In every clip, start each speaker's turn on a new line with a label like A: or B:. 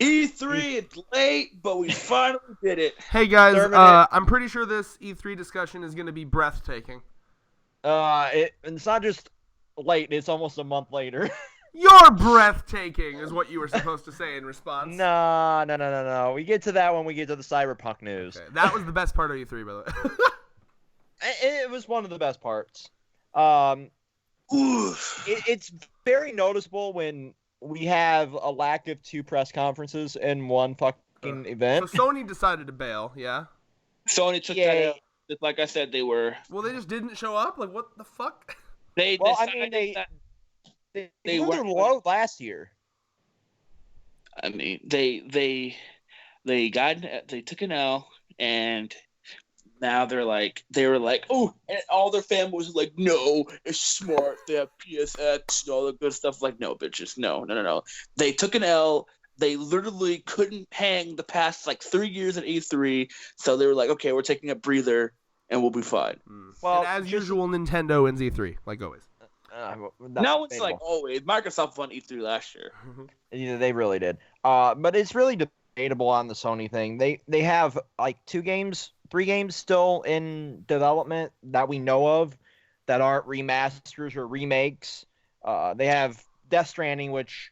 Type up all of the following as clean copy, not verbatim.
A: E3, it's late, but we finally did it.
B: Hey guys, I'm pretty sure this E3 discussion is going to be breathtaking.
C: It's not just late; it's almost a month later.
B: You're breathtaking, is what you were supposed to say in response.
C: No. We get to that when we get to the Cyberpunk news.
B: Okay. That was the best part of E3, by the way.
C: It was one of the best parts. It's very noticeable when we have a lack of 2 press conferences in one fucking event.
B: So Sony decided to bail, yeah?
A: Sony took that out. Just like I said, they were.
B: Well, they just didn't show up? Like, what the fuck?
C: They were low last year.
A: I mean, they took an L, and now they were like, oh, and all their family was like, no, it's smart. They have PSX and all the good stuff. Like, no, bitches, no. They took an L. They literally couldn't hang the past 3 years at E3, so they were like, okay, we're taking a breather, and we'll be fine.
B: Well, and as usual, Nintendo wins E3, like always.
A: No, it's like always. Microsoft won E3 last year.
C: Yeah, they really did. But it's really debatable on the Sony thing. They have 3 games still in development that we know of that aren't remasters or remakes. They have Death Stranding, which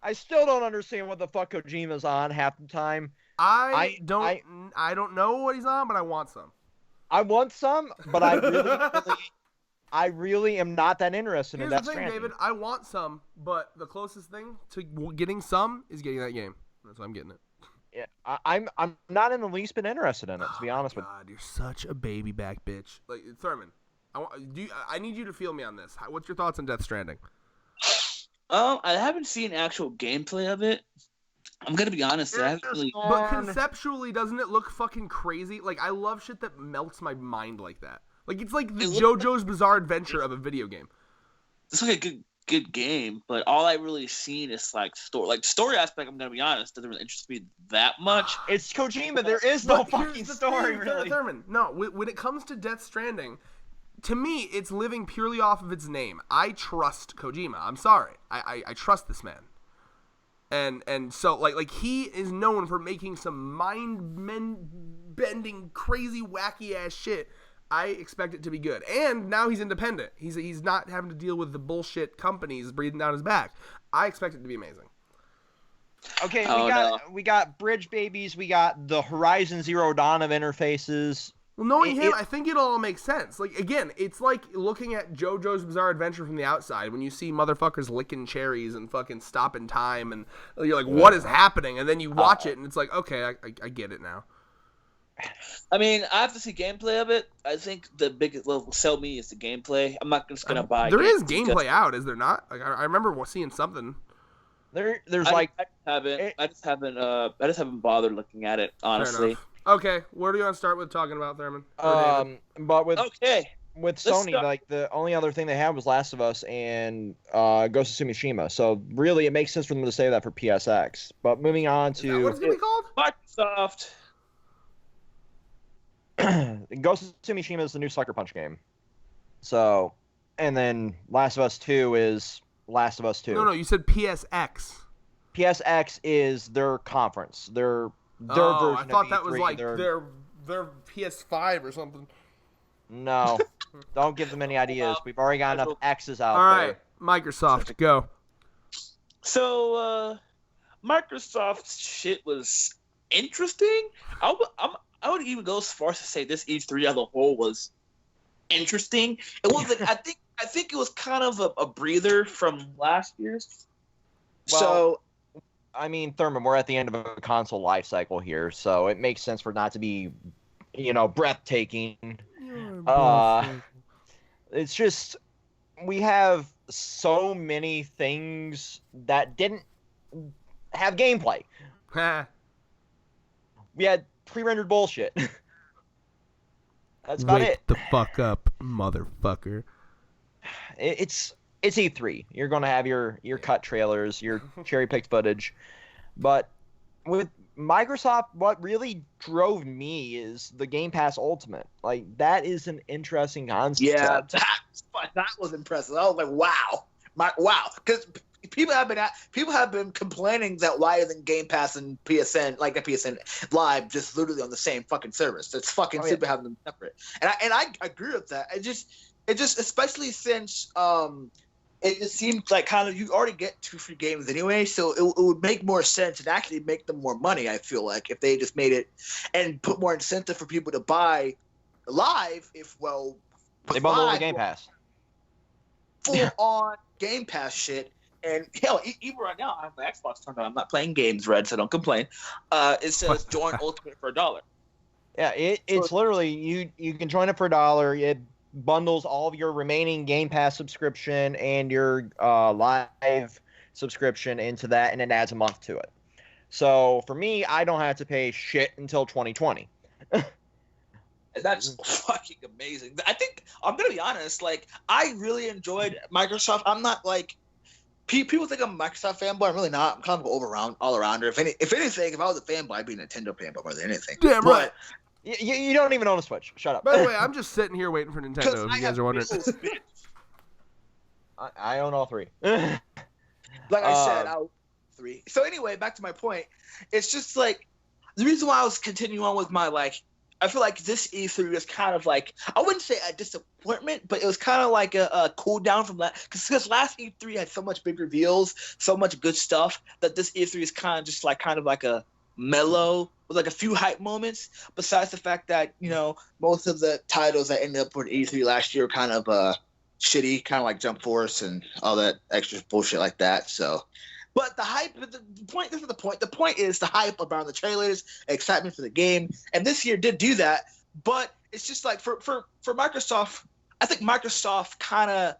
C: I still don't understand what the fuck Kojima's on half the time.
B: I don't know what he's on, but I want some.
C: I want some, but I really am not that interested in Death Stranding.
B: Here's the thing, David. I want some, but the closest thing to getting some is getting that game. That's why I'm getting it.
C: Yeah, I'm not in the least bit interested in it, to be honest with you.
B: God, you're such a baby back bitch. Like, Thurman, I need you to feel me on this. What's your thoughts on Death Stranding?
A: I haven't seen actual gameplay of it. I'm gonna be honest. I haven't really.
B: But conceptually, doesn't it look fucking crazy? Like, I love shit that melts my mind like that. Like, it's like the JoJo's Bizarre Adventure of a video game.
A: It's like a good game, but all I really seen is story. Like, story aspect, I'm gonna be honest, doesn't really interest me that much.
C: It's Kojima. There is no fucking story, really.
B: Thurman, no, when it comes to Death Stranding, to me, it's living purely off of its name. I trust Kojima. I'm sorry. I trust this man. And so, like he is known for making some mind-bending, crazy, wacky-ass shit. I expect it to be good. And now he's independent. He's not having to deal with the bullshit companies breathing down his back. I expect it to be amazing.
C: Okay, we got Bridge Babies. We got the Horizon Zero Dawn of interfaces.
B: Well, knowing him, I think it all makes sense. Like, again, it's like looking at JoJo's Bizarre Adventure from the outside when you see motherfuckers licking cherries and fucking stopping time, and you're like, what is happening? And then you watch it, and it's like, okay, I get it now.
A: I mean, I have to see gameplay of it. I think the biggest will sell me is the gameplay. I'm not just gonna buy.
B: There is gameplay out, is there not? Like, I remember seeing something.
C: There's
A: I just haven't bothered looking at it, honestly.
B: Okay, where do you want to start with talking about, Thurman?
C: But with Sony,
A: start.
C: like the only other thing they had was Last of Us and Ghost of Tsushima. So really, it makes sense for them to save that for PSX. But moving on to
B: is that what it's gonna be called?
A: Microsoft.
C: Ghost of Tsushima is the new Sucker Punch game. So, and then Last of Us 2 is Last of Us 2.
B: No, you said PSX.
C: PSX is their conference. Their version
B: I thought
C: of
B: that
C: E3,
B: was like their PS5 or something.
C: No, don't give them any ideas. We've already got enough X's out there.
B: All right, Microsoft, go.
A: So, Microsoft's shit was interesting. I would even go as far as to say this E3 as a whole was interesting. It was like I think it was kind of a breather from last year's.
C: Well,
A: So,
C: I mean, Thurman, we're at the end of a console life cycle here, so it makes sense for it not to be, breathtaking. It's just we have so many things that didn't have gameplay. We had pre-rendered bullshit. That's about it.
B: Wake the fuck up, motherfucker.
C: It's E3. You're going to have your cut trailers, your cherry-picked footage. But with Microsoft, what really drove me is the Game Pass Ultimate. Like, that is an interesting concept.
A: yeah, that was impressive. I was like, wow. Wow. Because
D: people have been complaining that why isn't Game Pass and PSN like the PSN Live just literally on the same fucking service? It's fucking stupid having them separate. And I agree with that. It just especially since it just seems like kind of you already get 2 free games anyway, so it would make more sense and actually make them more money. I feel like if they just made it and put more incentive for people to buy Live,
C: they bundle the Game Pass,
D: full on Game Pass shit. And hell, even right now, I have my Xbox turned on. I'm not playing games, Red, so don't complain. It says join Ultimate for $1.
C: Yeah, it's literally you can join it for $1. It bundles all of your remaining Game Pass subscription and your Live subscription into that, and it adds a month to it. So for me, I don't have to pay shit until 2020.
D: That's fucking amazing. I think I'm gonna be honest. Like, I really enjoyed Microsoft. I'm not like people think I'm a Microsoft fanboy. I'm really not. I'm kind of an all-arounder. If anything, if I was a fanboy, I'd be a Nintendo fanboy more than anything.
B: Damn right.
C: You don't even own a Switch. Shut up.
B: By the way, I'm just sitting here waiting for Nintendo. If you guys are wondering,
C: I own all 3.
D: Like I said, I'll 3. So anyway, back to my point. It's just like the reason why I was continuing on with my I feel like this E3 was kind of like, I wouldn't say a disappointment, but it was kind of like a cool down from that. Because last E3 had so much big reveals, so much good stuff, that this E3 is kind of like a mellow, with like a few hype moments, besides the fact that, most of the titles that ended up with E3 last year were kind of shitty, kind of like Jump Force and all that extra bullshit like that. So, but the hype, the point isn't the point. The point is the hype around the trailers, excitement for the game, and this year did do that. But it's just like for Microsoft, I think Microsoft kind of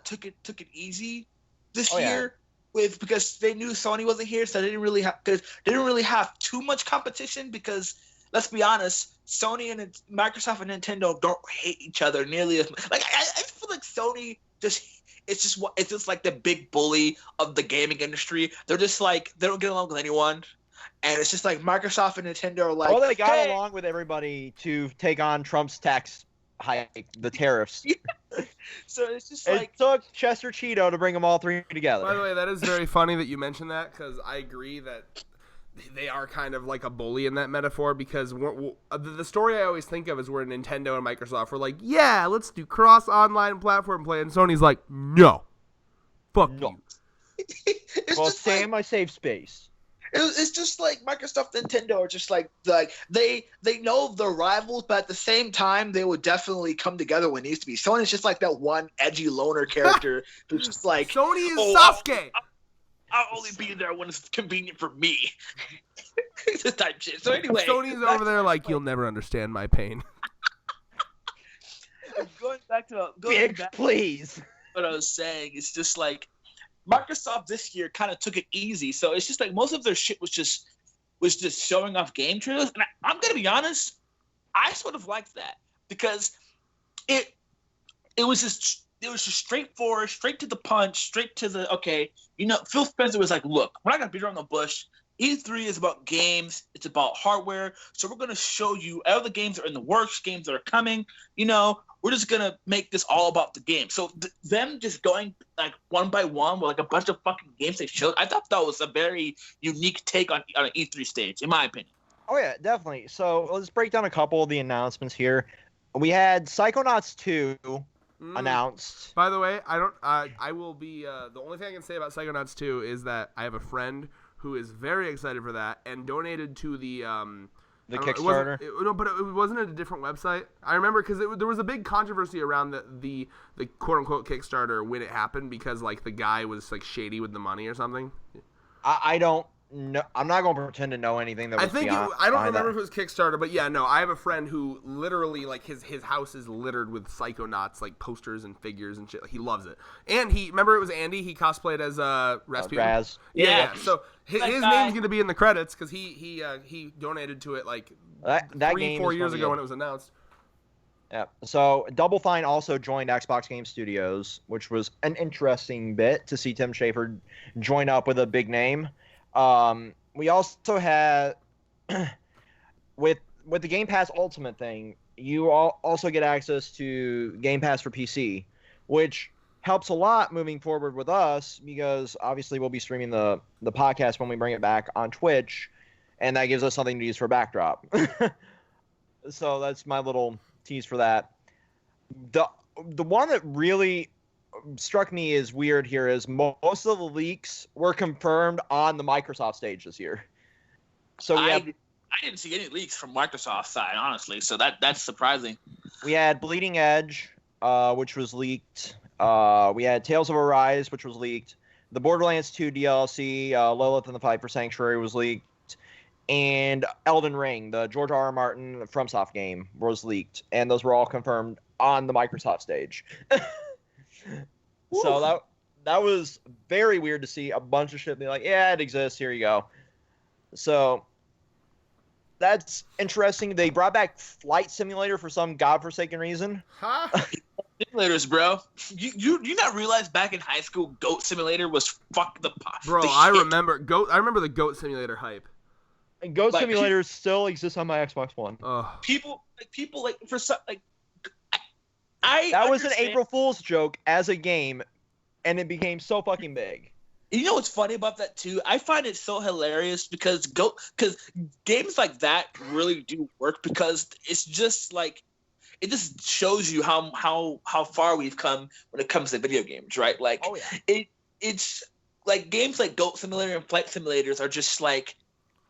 D: took it easy this year because they knew Sony wasn't here, so they didn't really have too much competition. Because let's be honest, Sony and Microsoft and Nintendo don't hate each other nearly as much. Like I feel like Sony it's just like the big bully of the gaming industry. They're just like, they don't get along with anyone. And it's just like Microsoft and Nintendo are like,
C: well, they got along with everybody to take on Trump's tax hike, the tariffs.
D: So it's just
C: it took Chester Cheeto to bring them all 3 together.
B: By the way, that is very funny that you mentioned that, because I agree that they are kind of like a bully in that metaphor, because the story I always think of is where Nintendo and Microsoft were like, yeah, let's do cross-online platform play, and Sony's like, no. Fuck you.
C: Well, stay in my safe space.
D: It's just like Microsoft and Nintendo are just like they know they're rivals, but at the same time they would definitely come together when it needs to be. Sony's just like that one edgy loner character who's just like,
B: Sony is Sasuke.
D: I'll only be there when it's convenient for me. This type shit. So anyway,
B: Sony's over there like, you'll never understand my pain.
C: Please.
D: What I was saying is just like Microsoft this year kind of took it easy. So it's just like most of their shit was just showing off game trailers. And I'm gonna be honest, I sort of liked that, because it was just straightforward, straight to the punch, straight to the okay. Phil Spencer was like, look, we're not gonna beat around the bush. E3 is about games. It's about hardware. So we're going to show you all the games that are in the works, games that are coming. We're just going to make this all about the game. So them just going like one by one with like a bunch of fucking games they showed, I thought that was a very unique take on an E3 stage, in my opinion.
C: Oh, yeah, definitely. So let's break down a couple of the announcements here. We had Psychonauts 2 announced.
B: By the way, I will be, the only thing I can say about Psychonauts 2 is that I have a friend who is very excited for that and donated to the
C: Kickstarter.
B: But it wasn't at a different website. I remember because there was a big controversy around the quote unquote Kickstarter when it happened, because like the guy was like shady with the money or something.
C: I don't know. I'm not going to pretend to know anything that was
B: I don't remember if it was Kickstarter, but yeah, no. I have a friend who literally like his house is littered with Psychonauts like posters and figures and shit. He loves it. And remember it was Andy. He cosplayed as Rasputin.
C: Raz.
B: Yeah. So his name's going to be in the credits because he donated to it like
C: that
B: 3-4 years ago when it was announced.
C: Yeah. So Double Fine also joined Xbox Game Studios, which was an interesting bit to see Tim Schafer join up with a big name. We also had with the Game Pass Ultimate thing, you also get access to Game Pass for PC, which helps a lot moving forward with us because obviously we'll be streaming the podcast when we bring it back on Twitch, and that gives us something to use for backdrop. So that's my little tease for that. The one that really struck me as weird here is most of the leaks were confirmed on the Microsoft stage this year. So
D: I didn't see any leaks from Microsoft side, honestly. So that's surprising.
C: We had Bleeding Edge, which was leaked. We had Tales of Arise, which was leaked. The Borderlands 2 DLC, Lilith and the Fight for Sanctuary, was leaked. And Elden Ring, the George R. R. Martin FromSoft game, was leaked. And those were all confirmed on the Microsoft stage. So that was very weird to see a bunch of shit be like, yeah, it exists, here you go. So that's interesting. They brought back Flight Simulator for some godforsaken reason.
B: Huh?
D: Simulators, bro. You not realize back in high school, Goat Simulator was
B: Bro, I remember the Goat Simulator hype.
C: And Goat
D: Like,
C: Simulator still exists on my Xbox One.
D: people like for some like I
C: That was an
D: understand-
C: April Fool's joke as a game, and it became so fucking big.
D: You know what's funny about that too? I find it so hilarious because games like that really do work because it's just like it just shows you how far we've come when it comes to video games, right? Like
C: Oh yeah.
D: it's like games like Goat Simulator and Flight Simulators are just like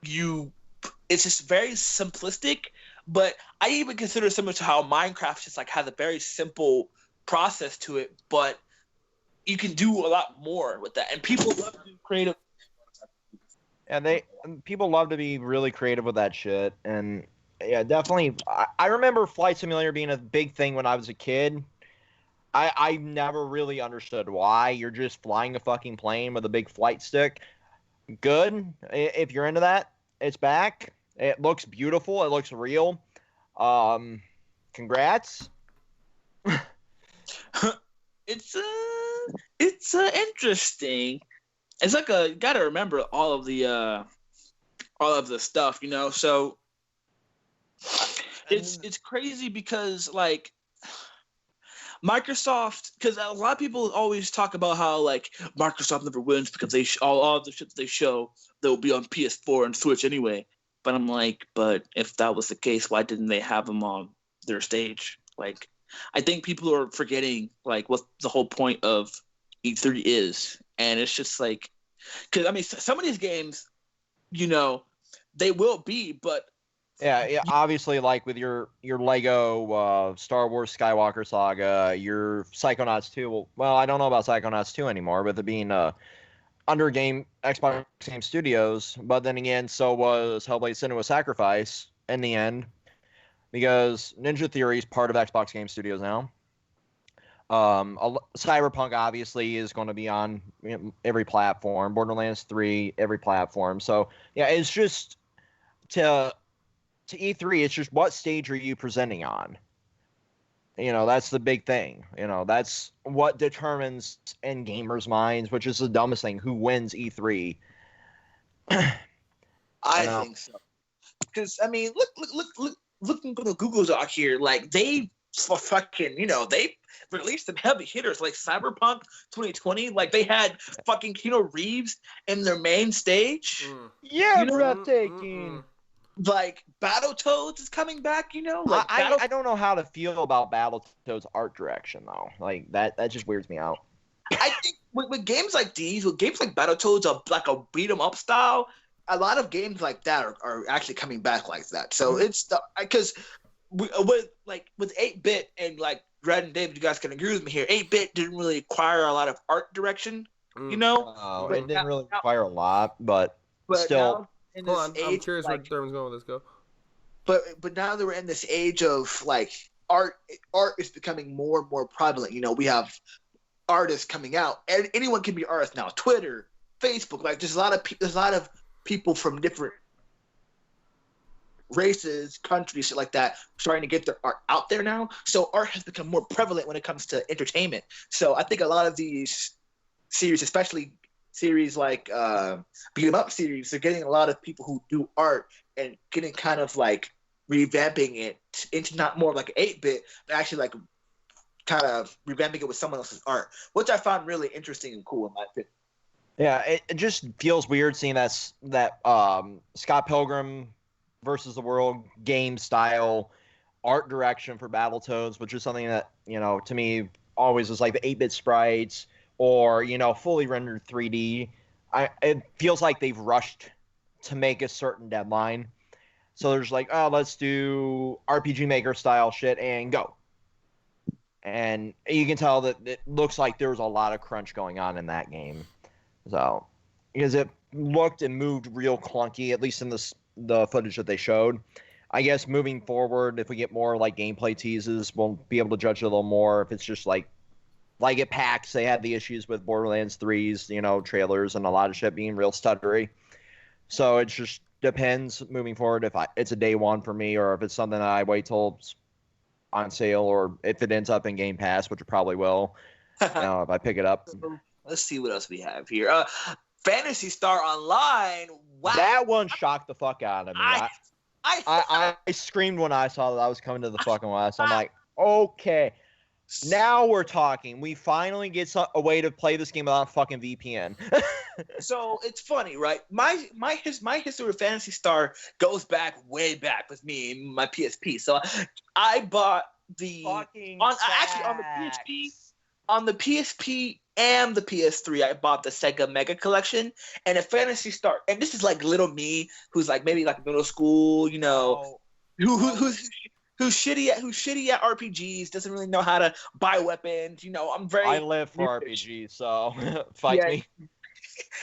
D: it's just very simplistic, but I even consider similar to how Minecraft just like has a very simple process to it, but you can do a lot more with that. And people love to do creative.
C: And people love to be really creative with that shit. And yeah, definitely. I remember Flight Simulator being a big thing when I was a kid. I never really understood why. You're just flying a fucking plane with a big flight stick. Good. If you're into that, it's back. It looks beautiful. It looks real. Congrats.
D: It's interesting. It's like you gotta remember all of the stuff, you know. So it's crazy because like Microsoft, because a lot of people always talk about how like Microsoft never wins because they all the shit that they show they'll be on PS4 and Switch anyway. But I'm like, but if that was the case, why didn't they have them on their stage? Like, I think people are forgetting like what the whole point of E3 is, and it's just like, because I mean, some of these games, you know, they will be, but
C: Yeah, obviously, like with your Lego Star Wars Skywalker Saga, your Psychonauts 2. Well, I don't know about Psychonauts 2 anymore, with it being under Xbox Game Studios. But then again, so was Hellblade: Senua's Sacrifice in the end, because Ninja Theory is part of Xbox Game Studios now. Cyberpunk obviously is going to be on every platform. Borderlands 3, every platform. So yeah, it's just to E3, it's just what stage are you presenting on? You know, that's the big thing. You know, that's what determines in gamers' minds, which is the dumbest thing, who wins E3.
D: I think so. Because I mean, look at the Google Doc here. Like they fucking, you know, they released some heavy hitters like Cyberpunk 2020. Like they had fucking Keanu Reeves in their main stage.
C: Yeah,
D: You know,
C: breathtaking.
D: Like Battletoads is coming back. You know, like
C: I don't know how to feel about Battletoads art direction though. Like that just weirds me out.
D: I think with games like these, with games like Battletoads, like a beat 'em up style, a lot of games like that are actually coming back like that. So it's because with 8-bit and like Red and David, you guys can agree with me here. 8-bit didn't really require a lot of art direction, you know.
C: It didn't really require a lot, but still.
D: Now, in
B: Hold
D: this
B: on, I'm
D: age,
B: curious
D: like,
B: where Thurman's going with this. Go.
D: but now that we're in this age of like art is becoming more and more prevalent. You know, we have artists coming out, and anyone can be artist now. Twitter, Facebook, like there's a lot of people from different races, countries, shit like that, starting to get their art out there now. So art has become more prevalent when it comes to entertainment. So I think a lot of these series, especially series like beat 'em up series, they're getting a lot of people who do art and getting kind of like revamping it into not more like 8-bit, but actually like kind of revamping it with someone else's art, which I found really interesting and cool in my opinion.
C: Yeah, it just feels weird seeing that Scott Pilgrim versus the World game style art direction for Battletoads, which is something that, to me always was like the 8-bit sprites or, fully rendered 3D. It feels like they've rushed to make a certain deadline. So there's like, oh, let's do RPG Maker style shit and go. And you can tell that it looks like there was a lot of crunch going on in that game. So, because it looked and moved real clunky, at least in the footage that they showed. I guess moving forward, if we get more like gameplay teases, we'll be able to judge it a little more. If it's just like at PAX, they had the issues with Borderlands 3's, trailers and a lot of shit being real stuttery. So it just depends moving forward if it's a day one for me or if it's something that I wait till it's on sale or if it ends up in Game Pass, which it probably will, if I pick it up.
D: Let's see what else we have here. Phantasy Star Online. Wow.
C: That one shocked the fuck out of me. I screamed when I saw that I was coming to the fucking West. I'm like, okay, now we're talking. We finally get a way to play this game without fucking VPN.
D: So it's funny, right? My history with Phantasy Star goes way back with me and my PSP. So I bought on the PSP and the PS3, I bought the Sega Mega Collection and a Phantasy Star. And this is like little me, who's like maybe like middle school, who's shitty at RPGs, doesn't really know how to buy weapons. I
C: live for RPGs, so fight me.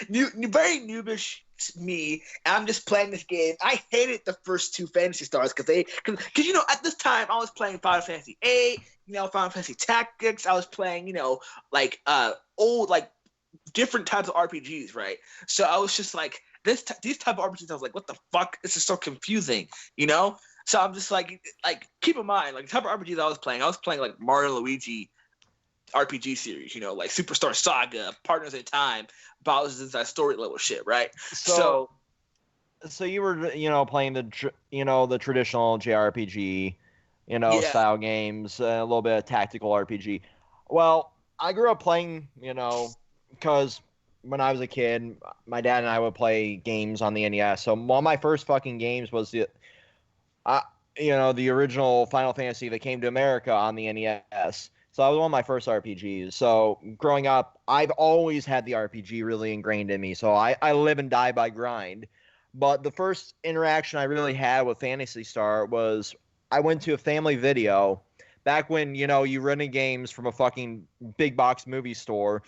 D: Very noobish me. And I'm just playing this game. I hated the first two Phantasy Stars because at this time I was playing Final Fantasy 8, Final Fantasy Tactics. I was playing, old different types of RPGs, right? So I was just like these type of RPGs. I was like, what the fuck? This is so confusing, So I'm just like keep in mind, like the type of RPGs I was playing like Mario and Luigi RPG series, like Superstar Saga, Partners in Time, Bowser's Inside Story level shit, right? So
C: you were, playing the traditional JRPG, style games, a little bit of tactical RPG. Well, I grew up playing, because when I was a kid, my dad and I would play games on the NES. So one of my first fucking games was the original Final Fantasy that came to America on the NES. So that was one of my first RPGs. So growing up, I've always had the RPG really ingrained in me. So I live and die by grind. But the first interaction I really had with Phantasy Star was I went to a family video back when, you rented games from a fucking big box movie store.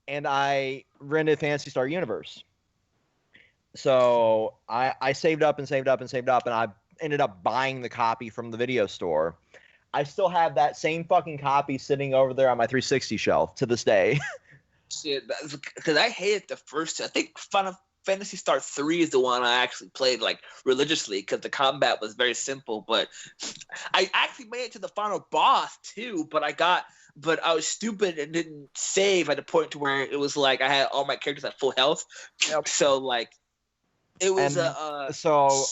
C: And I rented Phantasy Star Universe. So I saved up and saved up and saved up, and I ended up buying the copy from the video store. I still have that same fucking copy sitting over there on my 360 shelf to this day.
D: Shit, because I hated the first two. I think Final Fantasy Star 3 is the one I actually played like religiously because the combat was very simple. But I actually made it to the final boss too. But I was stupid and didn't save at the point to where it was like I had all my characters at full health. Yep. So like it was
C: so.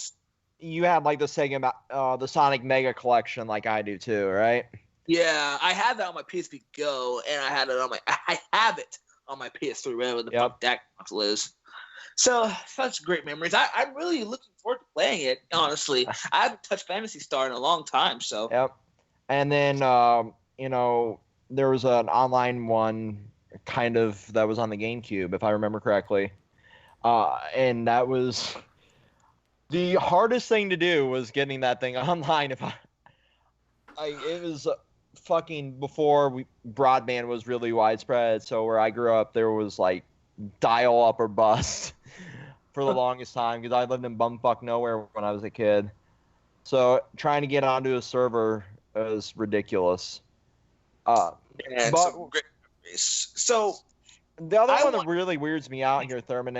C: You have like the Sega, the Sonic Mega Collection, like I do too, right?
D: Yeah, I have that on my PSP Go, and I have it on my PS3, whatever the fuck that console is. So such great memories. I'm really looking forward to playing it. Honestly, I haven't touched Phantasy Star in a long time. So
C: yep. And then there was an online one kind of that was on the GameCube, if I remember correctly, and that was. The hardest thing to do was getting that thing online. It was fucking before broadband was really widespread. So where I grew up, there was like dial up or bust for the longest time because I lived in bumfuck nowhere when I was a kid. So trying to get onto a server was ridiculous.
D: So
C: the other one that really weirds me out here, Thurman,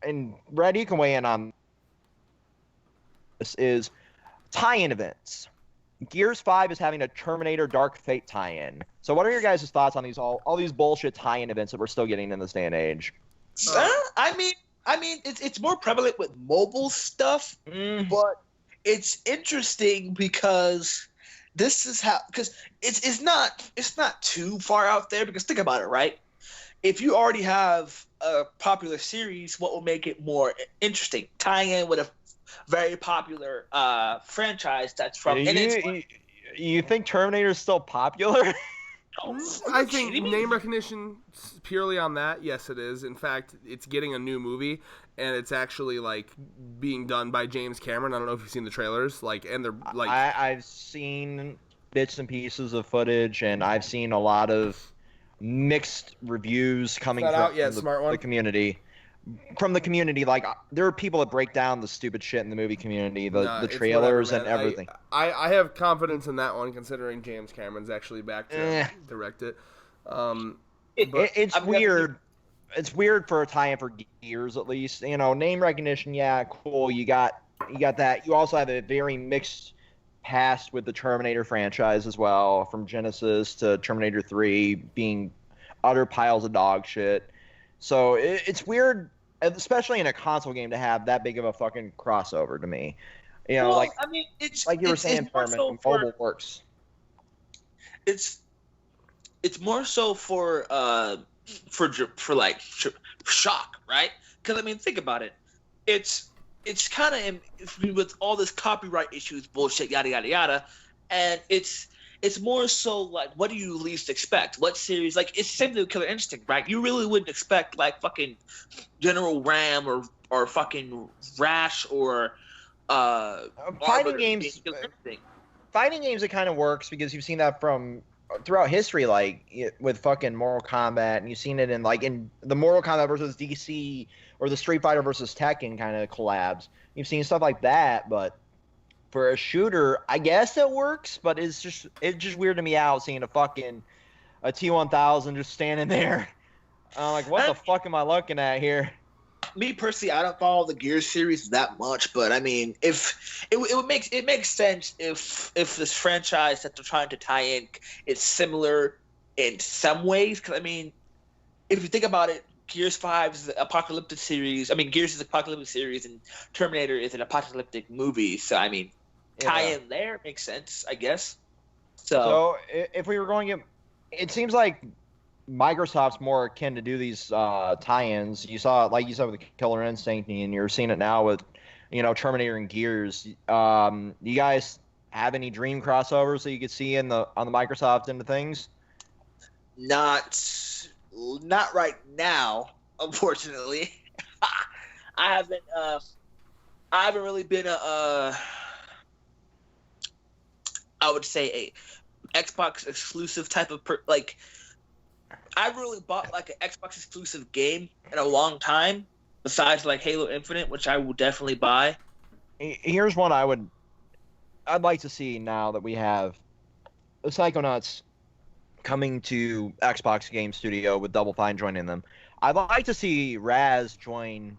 C: and Red, you can weigh in on. This is tie-in events. Gears 5 is having a Terminator Dark Fate tie-in. So what are your guys' thoughts on all these bullshit tie-in events that we're still getting in this day and age?
D: I mean it's more prevalent with mobile stuff, but it's interesting because this is how, because it's not too far out there, because think about it, right? If you already have a popular series, what will make it more interesting? Tying in with a very popular franchise that's from.
C: You think Terminator is still popular?
B: I think name recognition purely on that, yes, it is. In fact, it's getting a new movie, and it's actually like being done by James Cameron. I don't know if you've seen the trailers, and they're like.
C: I've seen bits and pieces of footage, and I've seen a lot of mixed reviews coming from the community. From the community, like there are people that break down the stupid shit in the movie community, the trailers and everything.
B: I have confidence in that one, considering James Cameron's actually back to direct it.
C: It's weird. It's weird for a tie-in for Gears, at least. Name recognition, yeah, cool. You got that. You also have a very mixed past with the Terminator franchise as well, from Genesis to Terminator 3 being utter piles of dog shit. So it's weird, especially in a console game, to have that big of a fucking crossover to me.
D: It's
C: like you were saying, mobile works.
D: It's more so for shock, right? Because think about it. It's kind of with all this copyright issues, bullshit, yada yada yada, and it's more so like, what do you least expect? What series? Like, it's the same thing with Killer Instinct, right? You really wouldn't expect like fucking General Ram or fucking Rash or
C: fighting games. Fighting games, it kind of works because you've seen that from throughout history, like with fucking Mortal Kombat, and you've seen it in the Mortal Kombat versus DC or the Street Fighter versus Tekken kind of collabs. You've seen stuff like that, but for a shooter, I guess it works, but it's just weird to me out seeing a T-1000 just standing there. I'm like, what the fuck am I looking at here?
D: Me personally, I don't follow the Gears series that much, but if it makes sense if this franchise that they're trying to tie in is similar in some ways. Because if you think about it, Gears 5 is an apocalyptic series. Gears is an apocalyptic series, and Terminator is an apocalyptic movie. So tie in there makes sense, I guess.
C: So if we were going to, it seems like Microsoft's more akin to do these tie-ins. You saw it, like you said, with Killer Instinct, and you're seeing it now with, Terminator and Gears. You guys have any dream crossovers that you could see on the Microsoft end of things?
D: Not right now, unfortunately. I haven't really been I would say a Xbox exclusive type of I haven't really bought like an Xbox exclusive game in a long time, besides like Halo Infinite, which I will definitely buy.
C: Here's one I'd like to see now that we have the Psychonauts coming to Xbox Game Studio with Double Fine joining them. I'd like to see Raz join,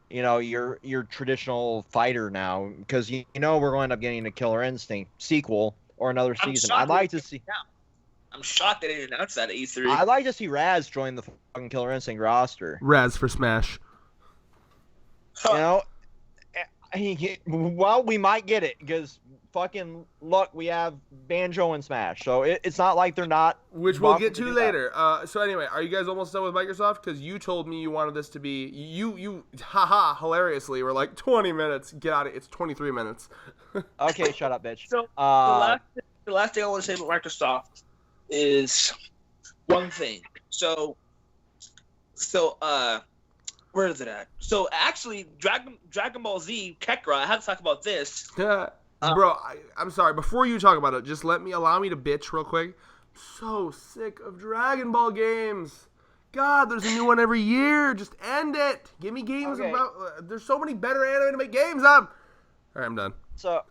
C: your traditional fighter now, because we're going to end up getting a Killer Instinct sequel or another season. I'd like to see.
D: I'm shocked they didn't announce that at E3.
C: I'd like to see Raz join the fucking Killer Instinct roster.
B: Raz for Smash.
C: Well, we might get it because fucking look, we have Banjo and Smash, so it's not like they're not.
B: Which we'll get to later. So anyway, are you guys almost done with Microsoft? Because you told me you wanted this to be hilariously, we're like 20 minutes. Get out of it. It's 23 minutes.
C: Okay, shut up, bitch.
D: So the last thing I want to say about Microsoft is one thing. So where is it at? So actually, Dragon Ball Z Kekra. I have to talk about this.
B: Bro, I'm sorry. Before you talk about it, just allow me to bitch real quick. I'm so sick of Dragon Ball games. God, there's a new one every year. Just end it. Give me games about. There's so many better anime to make games of. All right, I'm done.
C: So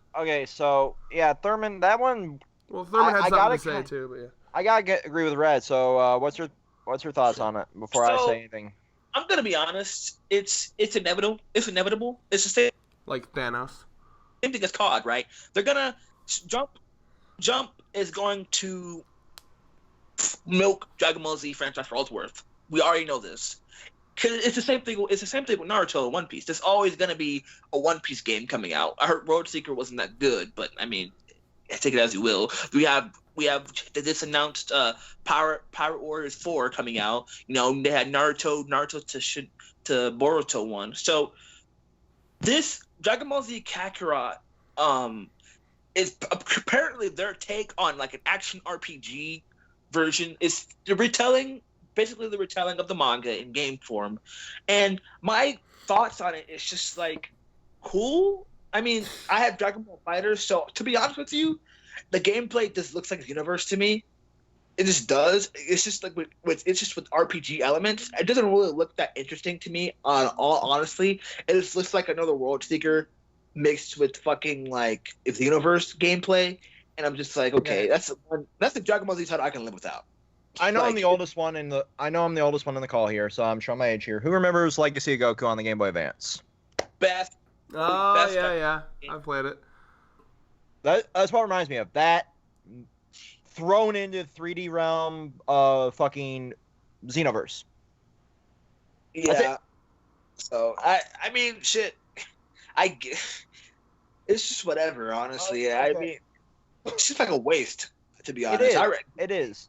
C: yeah, Thurman, that one.
B: Well, Thurman had something to say too, but yeah.
C: I gotta agree with Red. So what's your thoughts on it before I say anything?
D: I'm gonna be honest. It's inevitable. It's inevitable. It's the same.
B: Like Thanos.
D: Same thing as COD, right? They're gonna Jump is going to milk Dragon Ball Z franchise for all it's worth. We already know this. Cause it's the same thing. It's the same thing with Naruto and One Piece. There's always gonna be a One Piece game coming out. I heard Road Seeker wasn't that good, but take it as you will. We have this announced Power Warriors 4 coming out. You know, they had Naruto to Boruto 1. So this Dragon Ball Z Kakarot is apparently their take on like an action RPG version. Is basically the retelling of the manga in game form. And my thoughts on it is just like cool. I mean, I have Dragon Ball Fighters, so to be honest with you, the gameplay just looks like a universe to me. It just does. It's just like with RPG elements. It doesn't really look that interesting to me. On all honestly, it just looks like another World Seeker mixed with fucking like it's the universe gameplay. And I'm just like, okay, that's the Dragon Ball Z title I can live without.
C: I know
D: Like,
C: I'm the oldest one in the call here, so I'm showing my age here. Who remembers Legacy of Goku on the Game Boy Advance?
D: Best.
B: Oh,
D: best
B: yeah. I've played it.
C: That's what reminds me of that. Thrown into 3D realm of fucking Xenoverse.
D: Yeah. So I mean, shit. It's just whatever. Honestly,
C: Okay.
D: I mean, it's just like a waste. To be honest,
C: It is.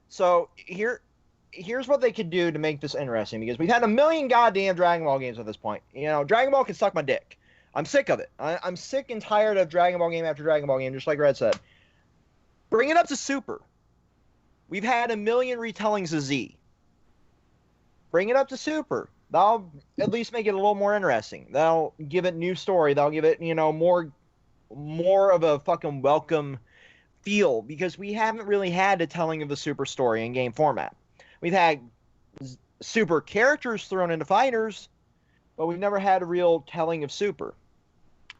C: So here's what they could do to make this interesting, because we've had a million goddamn Dragon Ball games at this point. You know, Dragon Ball can suck my dick. I'm sick of it. I'm sick and tired of Dragon Ball game after Dragon Ball game, just like Red said. Bring it up to Super. We've had a million retellings of Z. Bring it up to Super. That'll at least make it a little more interesting. That'll give it new story. That'll give it, you know, more of a fucking welcome feel, because we haven't really had a telling of the Super story in game format. We've had Super characters thrown into fighters, but we've never had a real telling of Super.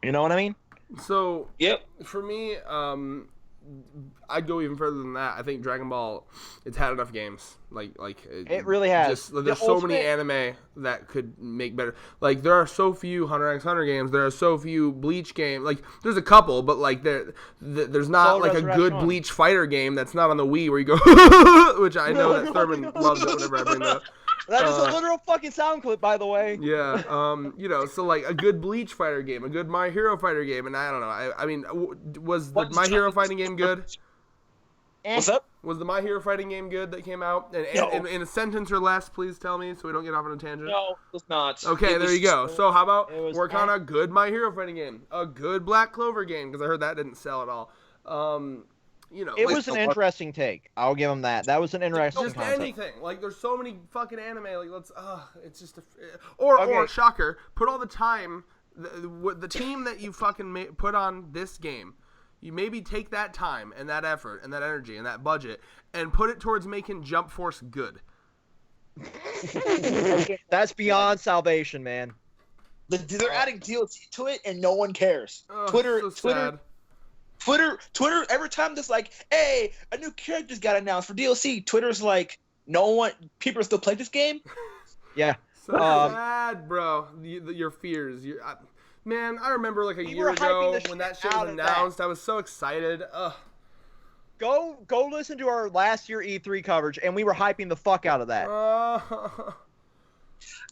C: You know what I mean?
B: So,
D: Yep.
B: for me, I'd go even further than that. I think Dragon Ball, it's had enough games.
C: It really has.
B: There's so many anime that could make better. Like, there are so few Hunter x Hunter games. There are so few Bleach games. Like, there's a couple, but like there's not
C: Soul
B: like a good
C: Resurrection.
B: Bleach fighter game that's not on the Wii where you go, which I know that Thurman loves it whenever I bring that up.
C: That is a literal fucking sound clip, by the way.
B: Yeah, you know, so like a good Bleach fighter game, a good My Hero fighter game, and I don't know. I mean, was the My Hero fighting game good?
D: What's up?
B: Was the My Hero fighting game good that came out? And
D: No.
B: in a sentence or less, please tell me so we don't get off on a tangent.
D: No, it's not.
B: Okay,
D: It
B: there
D: was-
B: you go. So how about
C: it was
B: work on a good My Hero fighting game, a good Black Clover game, because I heard that didn't sell at all. You know,
C: It
B: like,
C: was an interesting take. I'll give them that. That was an interesting
B: just
C: concept.
B: anything. Like, there's so many fucking anime. Like, it's just or
C: Okay.
B: shocker, put all the time. The team that you fucking put on this game, you maybe take that time and that effort and that energy and that budget and put it towards making Jump Force good.
C: That's beyond salvation, man.
D: They're adding DLC to it, and no one cares.
B: Ugh,
D: Twitter,
B: so
D: Twitter,
B: sad.
D: Twitter. Every time there's like, hey, a new character's got announced for DLC, Twitter's like, no one, people still play this game.
C: Yeah.
B: So sad, bro. Your fears. Man, I remember like a
C: We
B: year
C: were hyping
B: ago
C: the
B: when
C: shit
B: that shit
C: out
B: was
C: of that.
B: announced. I was so excited. Ugh.
C: Go listen to our last year E3 coverage, and we were hyping the fuck out of that.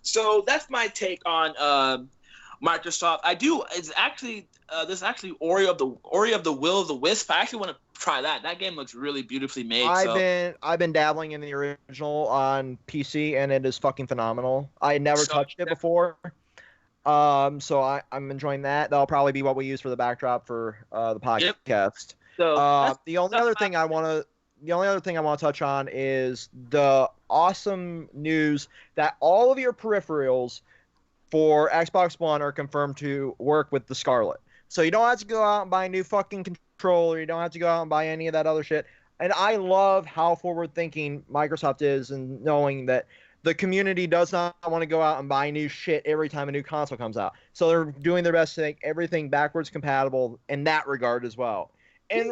D: So that's my take on Microsoft. It's actually this is actually Ori of the Will of the Wisp. I actually want to try that. That game looks really beautifully made.
C: I've been dabbling in the original on PC, and it is fucking phenomenal. I had never touched it before. So I'm enjoying that. That'll probably be what we use for the backdrop for the podcast.
D: So
C: The only other thing I want to touch on is the awesome news that all of your peripherals for Xbox One are confirmed to work with the Scarlet. So you don't have to go out and buy a new fucking controller. You don't have to go out and buy any of that other shit. And I love how forward-thinking Microsoft is, and knowing that the community does not want to go out and buy new shit every time a new console comes out. So they're doing their best to make everything backwards compatible in that regard as well. In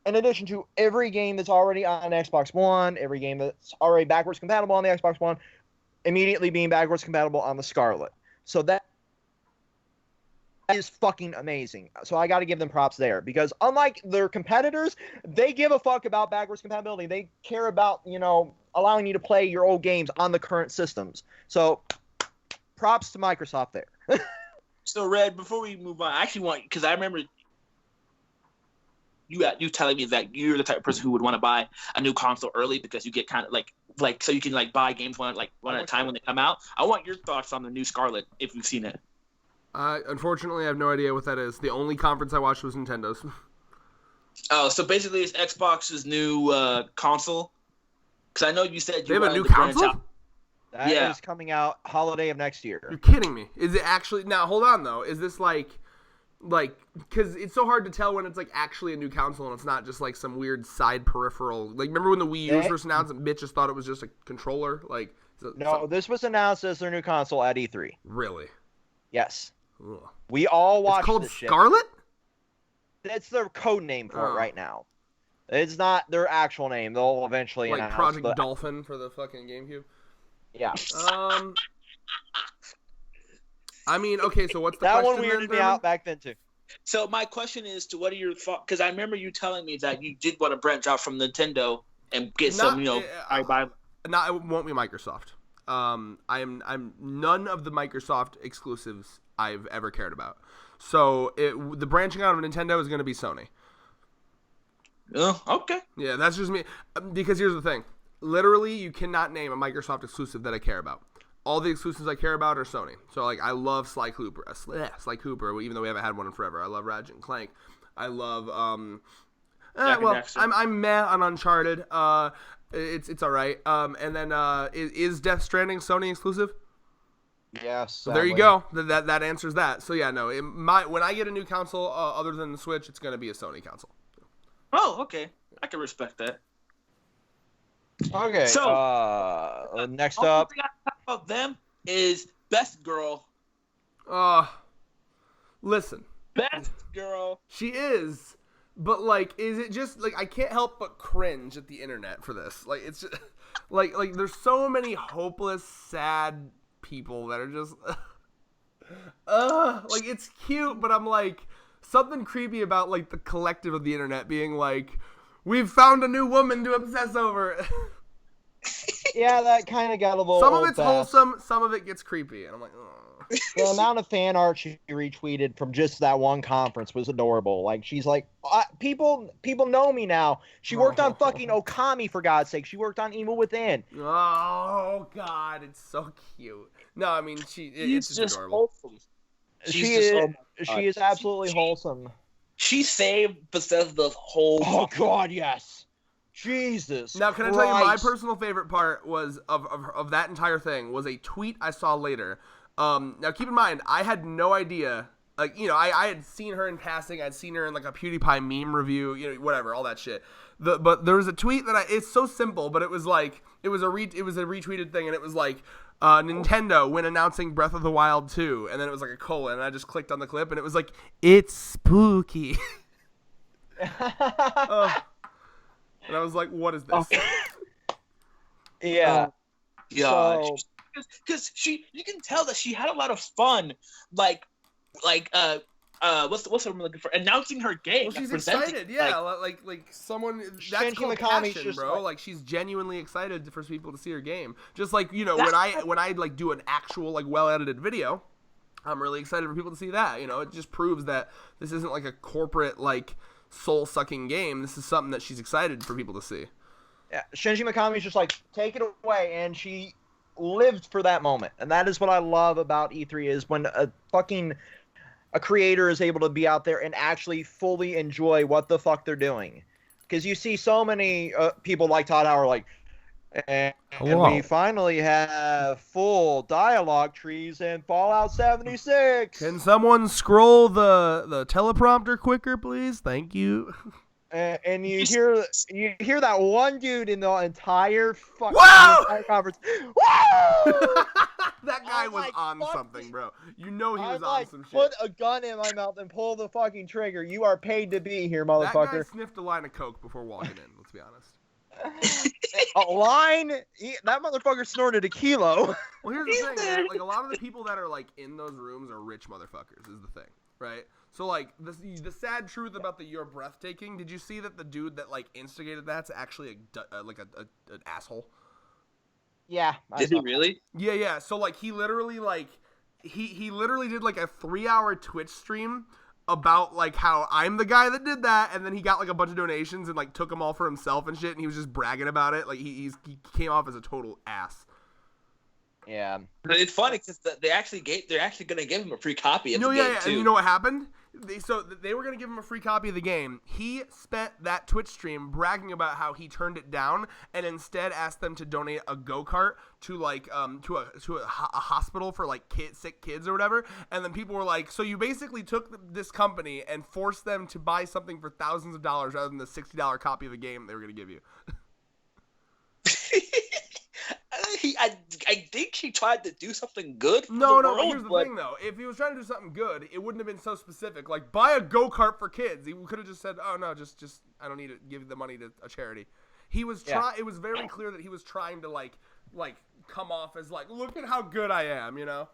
C: addition to every game that's already on Xbox One, every game that's already backwards compatible on the Xbox One, immediately being backwards compatible on the Scarlet. So that is fucking amazing. So I got to give them props there, because unlike their competitors, they give a fuck about backwards compatibility. They care about, allowing you to play your old games on the current systems. So props to Microsoft there.
D: So Red, before we move on, I actually want, because I remember you telling me that you're the type of person who would want to buy a new console early because you get kind of like so you can like buy games one at a time when they come out. I want your thoughts on the new Scarlet if you've seen it.
B: Unfortunately, I have no idea what that is. The only conference I watched was Nintendo's.
D: Oh, so basically it's Xbox's new console. Because I know you said
B: they
D: you
B: have a new
D: to branch
B: console.
D: out.
C: That is coming out holiday of next year.
B: You're kidding me. Is it actually? Now, hold on, though. Is this like, because it's so hard to tell when it's, like, actually a new console and it's not just, like, some weird side peripheral. Like, remember when the Wii U was first announced and bitches thought it was just a controller? Like,
C: this was announced as their new console at E3.
B: Really?
C: Yes.
B: Ugh.
C: We all watched
B: It's called
C: this shit.
B: Scarlet?
C: That's their code name for it right now. It's not their actual name. They'll eventually
B: like
C: announce
B: Project Dolphin for the fucking GameCube.
C: Yeah.
B: I mean, okay, so what's the
C: that
B: question?
C: one weirded me
B: then?
C: out back then too.
D: So my question is, to what are your thoughts? Because I remember you telling me that you did want to branch out from Nintendo and get some, I buy.
B: Not, it won't be Microsoft. I'm none of the Microsoft exclusives I've ever cared about. So the branching out of Nintendo is going to be Sony.
D: Oh, okay.
B: Yeah, that's just me. Because here's the thing. Literally, you cannot name a Microsoft exclusive that I care about. All the exclusives I care about are Sony. So, like, I love Sly Cooper, even though we haven't had one in forever. I love Ratchet and Clank. I love, I'm meh on Uncharted. It's all right. And then, is Death Stranding Sony exclusive?
C: Yes.
B: So there you go. That answers that. So, yeah, no. When I get a new console other than the Switch, it's going to be a Sony console.
D: Oh, okay. I can respect that.
C: Okay.
D: So,
C: next
D: The
C: up.
D: thing I talk about them is Best Girl.
B: Listen.
D: Best Girl.
B: She is, but like, is it just like I can't help but cringe at the internet for this? Like, it's just like there's so many hopeless, sad people that are just, like it's cute, but I'm like something creepy about like the collective of the internet being like, we've found a new woman to obsess over.
C: Yeah, that kind of got a little.
B: Some of it's wholesome, some of it gets creepy, and I'm like, oh.
C: The amount of fan art she retweeted from just that one conference was adorable. Like, she's like, people know me now. She worked on fucking Okami, for God's sake. She worked on Evil Within.
B: Oh God, it's so cute. No, I mean it's just adorable.
D: Wholesome.
C: She is absolutely wholesome.
D: She saved Bethesda's whole.
C: Oh God, yes. Jesus.
B: Now, can I tell you my personal favorite part was of that entire thing was a tweet I saw later. Now keep in mind, I had no idea. Like, I had seen her in passing. I'd seen her in like a PewDiePie meme review, whatever, all that shit. But there was a tweet that it's so simple, but it was like it was a retweeted thing, and it was like Nintendo when announcing Breath of the Wild 2, and then it was like a colon, and I just clicked on the clip, and it was like, it's spooky. And I was like, what is this?
C: Yeah.
D: Yeah. Because you can tell that she had a lot of fun, what's the word I'm looking for? Announcing her game.
B: Well, she's excited, yeah. Like someone that's called passion, bro. Like she's genuinely excited for people to see her game. Just like when I like do an actual like well edited video, I'm really excited for people to see that. It just proves that this isn't like a corporate like soul sucking game. This is something that she's excited for people to see.
C: Yeah, Shinji Mikami's just like, take it away, and she lived for that moment, and that is what I love about E3 is when a creator is able to be out there and actually fully enjoy what the fuck they're doing. Because you see so many people like Todd Howard like, and we finally have full dialogue trees in Fallout 76.
B: Can someone scroll the teleprompter quicker, please? Thank you.
C: And you hear that one dude in the entire fucking conference. Woo!
B: That guy was on something, bro. He was on some shit.
C: Put a gun in my mouth and pull the fucking trigger. You are paid to be here, motherfucker.
B: That guy sniffed a line of coke before walking in. Let's be honest.
C: A line? That motherfucker snorted a kilo.
B: Well, here's the thing, man. Like a lot of the people that are like in those rooms are rich motherfuckers. Is the thing, right? So like the sad truth about the You're Breathtaking. Did you see that the dude that like instigated that's actually an asshole?
C: Yeah.
D: Did he really?
B: Yeah. So like he literally like he literally did like a 3-hour Twitch stream about like how I'm the guy that did that, and then he got like a bunch of donations and like took them all for himself and shit, and he was just bragging about it. Like he came off as a total ass.
C: Yeah.
D: But it's funny because they're actually going to give him a free copy of the game too.
B: And you know what happened? They were going to give him a free copy of the game. He spent that Twitch stream bragging about how he turned it down and instead asked them to donate a go-kart to like to a hospital for like sick kids or whatever. And then people were like, so you basically took this company and forced them to buy something for thousands of dollars rather than the $60 copy of the game they were going to give you.
D: I think he tried to do something good for
B: No,
D: the world,
B: here's the thing, though. If he was trying to do something good, it wouldn't have been so specific. Like, buy a go-kart for kids. He could have just said, oh, no, just I don't need to give the money to a charity. He was It was very clear that he was trying to, like come off as, like, look at how good I am, you know?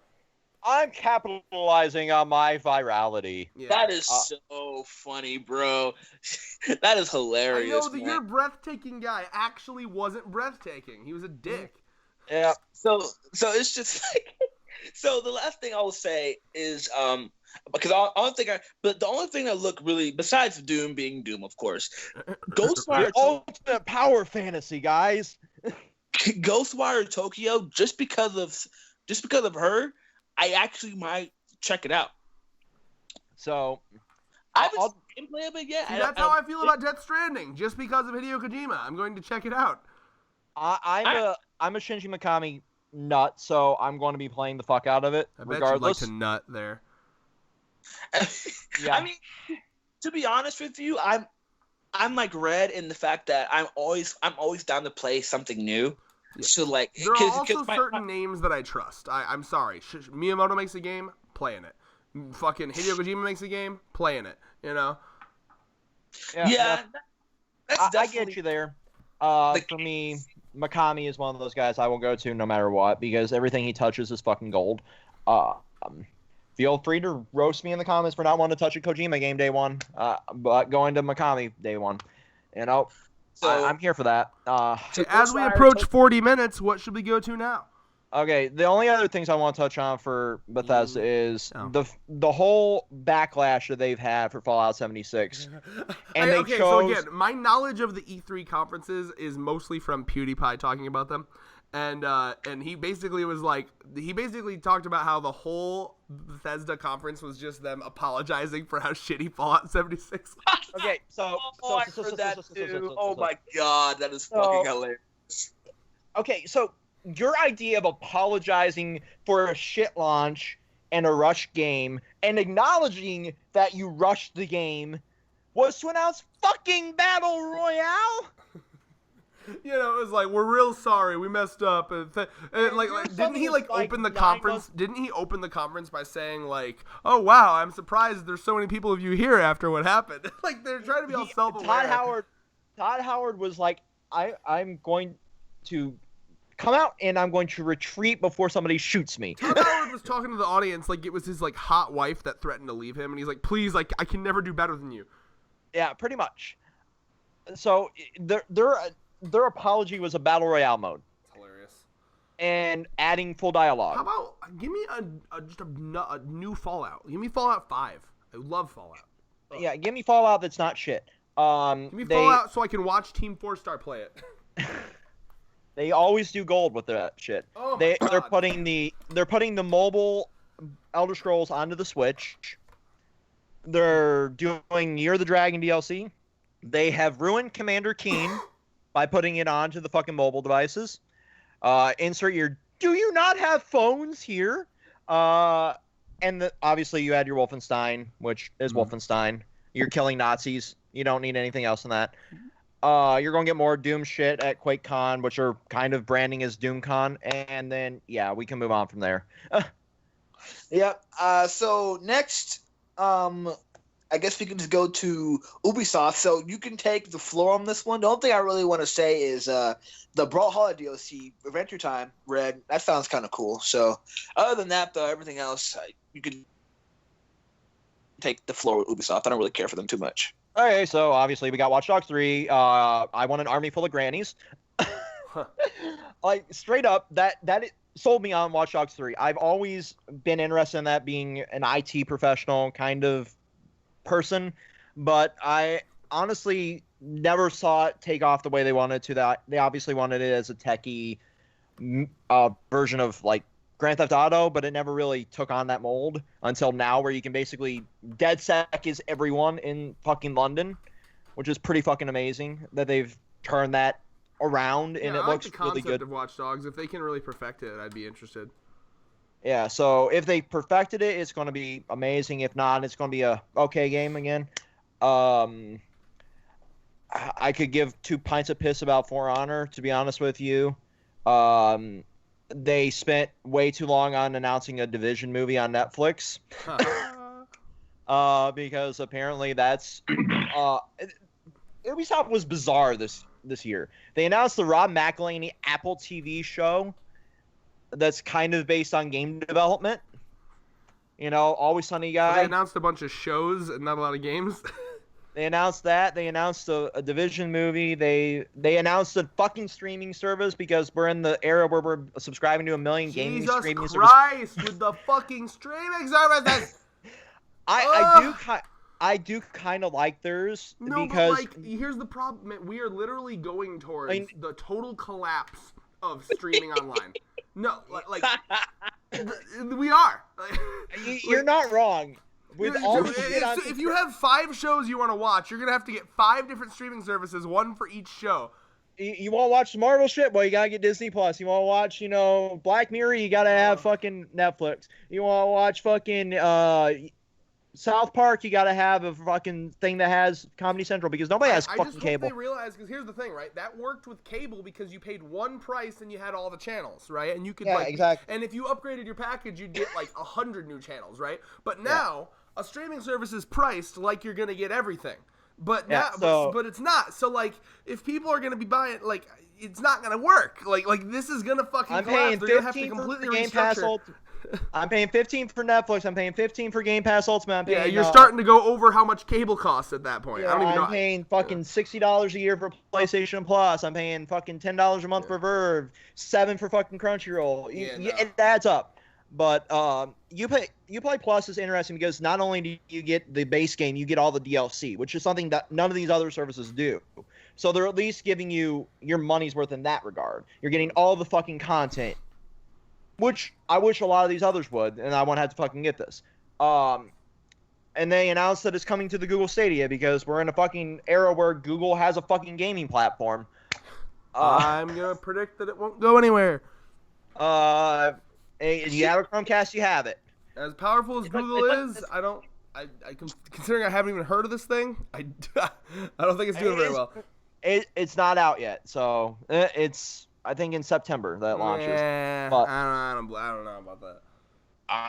C: I'm capitalizing on my virality.
D: Yeah. That is so funny, bro. That is hilarious.
B: I know that your breathtaking guy actually wasn't breathtaking. He was a dick.
C: Yeah.
D: So it's just like. So the last thing I will say is because the only thing that looked really, besides Doom being Doom, of course, Ghostwire
C: ultimate power fantasy, guys.
D: Ghostwire Tokyo, just because of her, I actually might check it out.
C: So
D: I haven't seen gameplay of it yet.
B: See, that's how I feel about Death Stranding. Just because of Hideo Kojima, I'm going to check it out.
C: I'm a Shinji Mikami nut, so I'm going to be playing the fuck out of it.
B: I
C: regardless.
B: Bet you'd like to nut there.
D: Yeah. I mean, to be honest with you, I'm like Red in the fact that I'm always down to play something new. Yeah. So like,
B: there are also certain names that I trust. I'm sorry, Miyamoto makes a game, playing it. Fucking Hideo Kojima makes a game, playing it. You know.
D: Yeah.
C: I get you there. For me, Mikami is one of those guys I will go to no matter what because everything he touches is fucking gold. Feel free to roast me in the comments for not wanting to touch a Kojima game day one, but going to Mikami day one. You know, so, I'm here for that.
B: As we approach 40 minutes, what should we go to now?
C: Okay, the only other things I want to touch on for Bethesda is the whole backlash that they've had for Fallout 76. And
B: so again, my knowledge of the E3 conferences is mostly from PewDiePie talking about them. And he basically talked about how the whole Bethesda conference was just them apologizing for how shitty Fallout 76 was.
C: Okay,
D: oh my god, that is fucking hilarious.
C: Okay, so your idea of apologizing for a shit launch and a rushed game and acknowledging that you rushed the game was to announce fucking Battle Royale?
B: You know, it was like, we're real sorry, we messed up, and didn't he open the conference? Didn't he open the conference by saying like, "Oh wow, I'm surprised there's so many people of you here after what happened." Like they're trying to be all self-aware.
C: Todd Howard was like, I'm going to come out and I'm going to retreat before somebody shoots me.
B: Todd Howard was talking to the audience like it was his like hot wife that threatened to leave him, and he's like, "Please, like I can never do better than you."
C: Yeah, pretty much. So their apology was a battle royale mode.
B: It's hilarious.
C: And adding full dialogue.
B: How about give me a new Fallout? Give me Fallout 5. I love Fallout.
C: Yeah, give me Fallout that's not shit.
B: Give me Fallout so I can watch Team 4-Star play it.
C: They always do gold with that shit.
B: Oh
C: they're putting the mobile Elder Scrolls onto the Switch. They're doing Year of the Dragon DLC. They have ruined Commander Keen by putting it onto the fucking mobile devices. Insert your "do you not have phones" here. And obviously you add your Wolfenstein, which is Wolfenstein. You're killing Nazis. You don't need anything else than that. You're going to get more Doom shit at QuakeCon, which are kind of branding as DoomCon. And then, yeah, we can move on from there.
D: Yep. So next, I guess we can just go to Ubisoft. So you can take the floor on this one. The only thing I really want to say is the Brawlhalla DLC, Adventure Time, Red. That sounds kind of cool. So other than that, though, everything else, you can take the floor with Ubisoft. I don't really care for them too much.
C: Okay, so obviously we got Watch Dogs 3. I want an army full of grannies. Like, straight up, that sold me on Watch Dogs 3. I've always been interested in that, being an IT professional, kind of person, but I honestly never saw it take off the way they wanted to. That they obviously wanted it as a techie version of like Grand Theft Auto, but it never really took on that mold until now, where you can basically DedSec is everyone in fucking London, which is pretty fucking amazing that they've turned that around, and it looks really good.
B: Of Watch Dogs. If they can really perfect it, I'd be interested.
C: Yeah, so if they perfected it, it's going to be amazing. If not, it's going to be a okay game again. I could give 2 pints of piss about For Honor, to be honest with you. They spent way too long on announcing a Division movie on Netflix. Because apparently that's Ubisoft was bizarre this year. They announced the Rob McElhenney Apple TV show that's kind of based on game development. You know, Always Sunny guy.
B: So they announced a bunch of shows and not a lot of games.
C: They announced that. They announced a Division movie. They announced a fucking streaming service, because we're in the era where we're subscribing to 1 million gaming streaming services.
B: Jesus Christ, with the fucking streaming services!
C: I do kind of like theirs,
B: no,
C: because
B: but like, here's the problem. Man. We are literally going towards the total collapse of streaming online. No, like we are.
C: You're not wrong.
B: If you have 5 shows you want to watch, you're gonna have to get 5 different streaming services, one for each show.
C: You want to watch the Marvel shit? Well, you gotta get Disney Plus. You want to watch, Black Mirror? You gotta have fucking Netflix. You want to watch fucking South Park? You gotta have a fucking thing that has Comedy Central, because nobody has fucking cable.
B: I just hope they realize, because here's the thing, right? That worked with cable because you paid one price and you had all the channels, right? And you could
C: exactly.
B: And if you upgraded your package, you'd get like 100 new channels, right? But now a streaming service is priced like you're gonna get everything. But but it's not. So like, if people are gonna be buying, like, it's not gonna work. Like this is gonna fucking collapse. They're gonna have to completely restructure.
C: I'm paying $15 for Netflix. I'm paying $15 for Game Pass Ultimate.
B: You're starting to go over how much cable costs at that point.
C: Yeah, I'm paying fucking $60 a year for PlayStation Plus. I'm paying fucking $10 a month for Verve, $7 for fucking Crunchyroll. It adds up. But Uplay Plus is interesting because not only do you get the base game, you get all the DLC, which is something that none of these other services do. So they're at least giving you your money's worth in that regard. You're getting all the fucking content, which I wish a lot of these others would, and I won't have to fucking get this. And they announced that it's coming to the Google Stadia, because we're in a fucking era where Google has a fucking gaming platform.
B: I'm going to predict that it won't go anywhere.
C: If you have a Chromecast, you have it.
B: As powerful as Google is, considering I haven't even heard of this thing, I don't think it's doing very well.
C: It's not out yet, so it's, I think, in September that launches.
B: Yeah,
C: but
B: I don't know about that.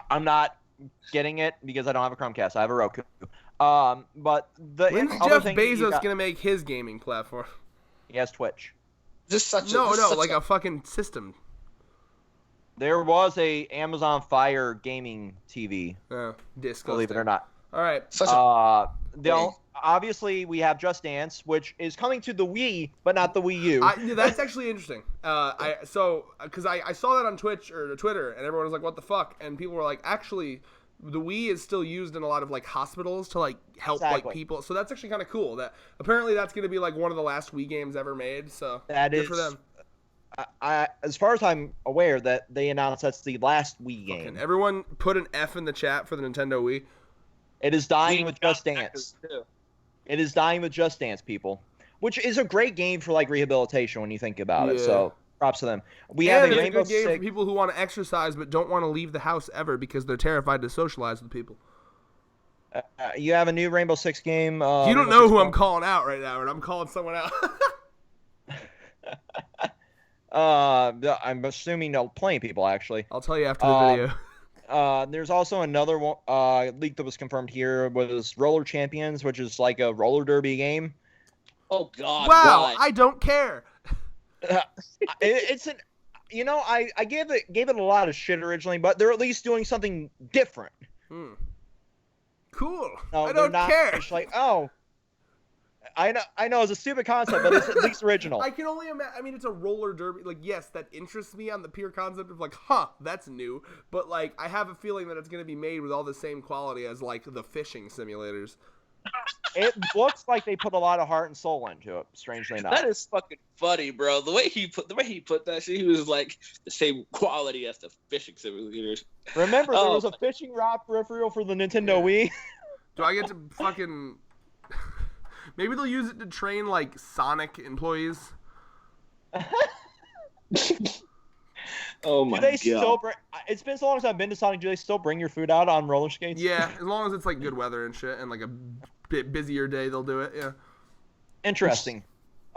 C: I'm not getting it because I don't have a Chromecast. I have a Roku. But
B: when's Jeff Bezos gonna make his gaming platform?
C: He has Twitch.
B: Like a fucking system.
C: There was a Amazon Fire gaming TV.
B: Disc.
C: Believe it or not.
B: All right.
C: Obviously, we have Just Dance, which is coming to the Wii, but not the Wii U.
B: That's actually interesting. Because I saw that on Twitch or Twitter, and everyone was like, "What the fuck?" And people were like, "Actually, the Wii is still used in a lot of like hospitals to like help like people." So that's actually kind of cool. That apparently that's going to be like one of the last Wii games ever made. So good for them.
C: As far as I'm aware, that they announced that's the last Wii game.
B: Can everyone put an F in the chat for the Nintendo Wii?
C: It is dying with Just Dance. It is dying with Just Dance, people. Which is a great game for like rehabilitation when you think about it. So props to them. We have a Rainbow
B: Six game for people who want to exercise but don't want to leave the house ever because they're terrified to socialize with people.
C: You have a new Rainbow Six game.
B: You don't know who I'm calling out right now, and I'm calling someone out.
C: I'm assuming plenty of people, actually.
B: I'll tell you after the video.
C: There's also another leak that was confirmed here, was Roller Champions, which is like a roller derby game.
A: Oh, God.
B: Wow,
A: why?
B: I don't care.
C: It's an... I gave it a lot of shit originally, but they're at least doing something different.
B: Cool.
C: No,
B: I don't care.
C: It's like, I know it's a stupid concept, but it's at least original.
B: I can only imagine. I mean, it's a roller derby. Like, yes, that interests me on the pure concept of like, that's new. But like, I have a feeling that it's going to be made with all the same quality as like the fishing simulators.
C: It looks like they put a lot of heart and soul into it. Strangely enough,
A: That is fucking funny, bro. The way he put that shit, he was like the same quality as the fishing simulators.
C: remember there was a fishing rod peripheral for the Nintendo Wii.
B: Do I get to fucking? Maybe they'll use it to train like Sonic employees.
A: Oh my
C: Do they
A: god!
C: still bring? It's been so long since I've been to Sonic. Do they still bring your food out on roller skates?
B: Yeah, as long as it's like good weather and shit, and like a bit busier day, they'll do it. Yeah.
C: Interesting.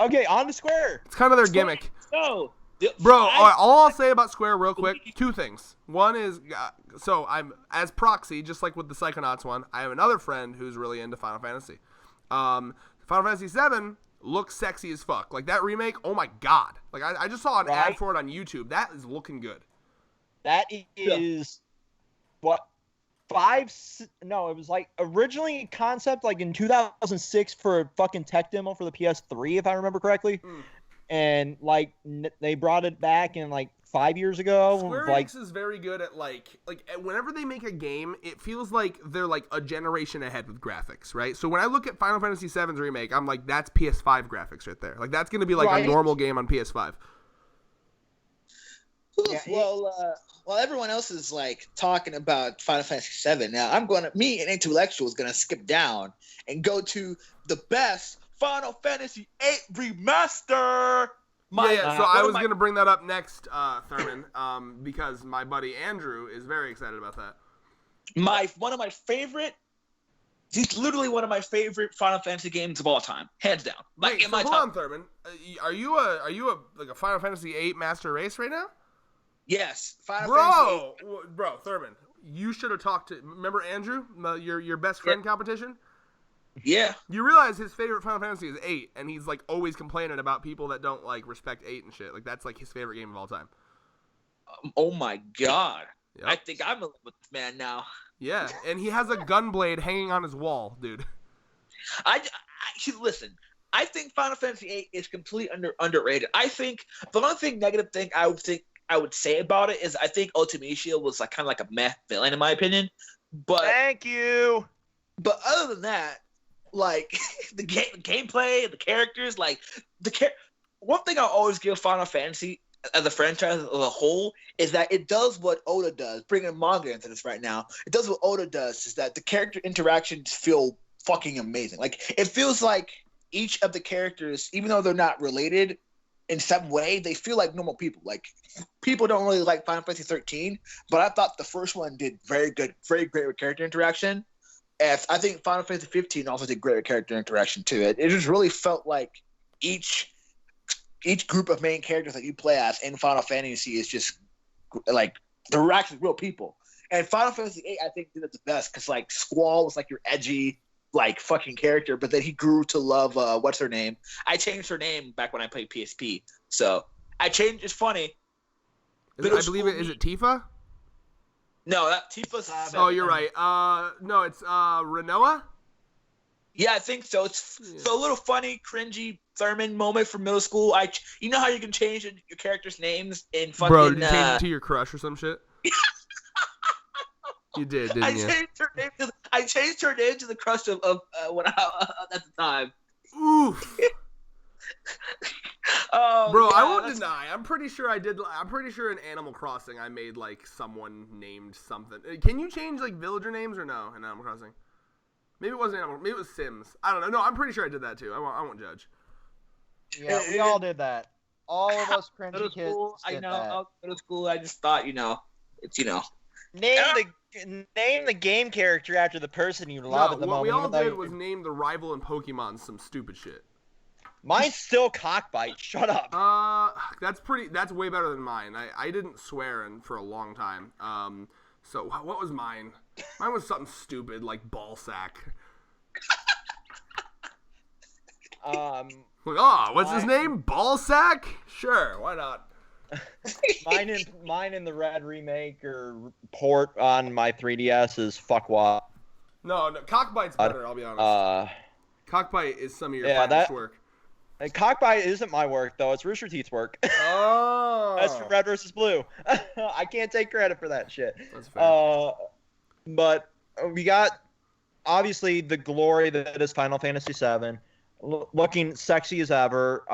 C: Okay, on to Square.
B: It's kind of their gimmick.
A: No,
B: Bro, all I'll say about Square real quick, two things. One is, so I'm, as proxy, just like with the Psychonauts one, I have another friend who's really into Final Fantasy. Final Fantasy VII looks sexy as fuck. Like, that remake, oh my god. Like, I just saw an ad for it on YouTube. That is looking good.
C: That is, what, no, it was like originally concept like in 2006 for a fucking tech demo for the PS3, if I remember correctly. And like they brought it back in like 5 years ago.
B: Square
C: like,
B: Enix is very good at like whenever they make a game, it feels like they're like a generation ahead with graphics, right? So when I look at Final Fantasy VII's remake, I'm like, that's PS5 graphics right there. Like that's gonna be like a normal game on PS5.
D: Yeah, while everyone else is like talking about Final Fantasy VII, now me, an intellectual, is gonna skip down and go to the best Final Fantasy VIII remaster.
B: So I was gonna bring that up next, Thurman, because my buddy Andrew is very excited about that.
D: One of my favorite. He's literally one of my favorite Final Fantasy games of all time, hands down. Like,
B: Wait, so hold on, Thurman. Are you a Final Fantasy VIII master race right now?
D: Yes, Final Fantasy VIII.
B: Bro, Thurman, you should have talked to. Remember Andrew, your best friend competition?
D: Yeah.
B: You realize his favorite Final Fantasy is 8, and he's like always complaining about people that don't like respect 8 and shit. Like that's like his favorite game of all time.
D: Oh my god.
B: Yep.
D: I think I'm in love with this man now.
B: Yeah, and he has a gunblade hanging on his wall, dude.
D: Listen. I think Final Fantasy VIII is completely underrated. I think the only negative thing I would say about it is I think Ultimecia was like kind of like a meh villain in my opinion. But
C: thank you.
D: But other than that, like the gameplay, the characters, like one thing I always give Final Fantasy as a franchise as a whole is that it does what Oda does. Bringing manga into this right now, it does what Oda does is that the character interactions feel fucking amazing. Like it feels like each of the characters, even though they're not related in some way, they feel like normal people. Like people don't really like Final Fantasy 13, but I thought the first one did very great with character interaction. And I think Final Fantasy 15 also did great with character interaction too. It just really felt like each group of main characters that you play as in Final Fantasy is just like they're actually real people. And Final Fantasy 8 I think did it the best because like Squall was like your edgy like fucking character, but then he grew to love what's her name? I changed her name back when I played PSP, so I changed. It's funny.
B: Is it Tifa?
D: No, that Tifa's.
B: Oh, you're right. No, it's Renoa.
D: Yeah, I think so. It's so a little funny, cringy Thurman moment from middle school. You know how you can change your characters' names in fucking.
B: Bro, did you change it to your crush or some shit? You did, didn't you?
D: I changed her name to the crush of when I at the time.
B: Oof.
D: Oh,
B: bro,
D: yeah,
B: I won't deny. I'm pretty sure I did. I'm pretty sure in Animal Crossing I made like someone named something. Can you change like villager names or no in Animal Crossing? Maybe it wasn't Animal. Maybe it was Sims. I don't know. No, I'm pretty sure I did that too. I won't judge.
C: Yeah, we all did that. All of us cringy kids did that.
D: Middle school, I just thought, it's
C: Name the game character after the person you love at the moment.
B: What we all did was name the rival in Pokemon some stupid shit.
C: Mine's still Cockbite. Shut up.
B: That's way better than mine. I didn't swear for a long time. So what was mine? Mine was something stupid like Ballsack. What's his name? Ballsack? Sure, why not?
C: Mine in the Red remake or port on my 3DS is Fuckwad.
B: No, Cockbite's better, I'll be honest. Cockbite is some of your finest work.
C: And Cockbite isn't my work, though. It's Rooster Teeth's work.
B: Oh.
C: That's from Red vs. Blue. I can't take credit for that shit.
B: That's fair.
C: But we got Obviously, the glory that is Final Fantasy VII, looking sexy as ever.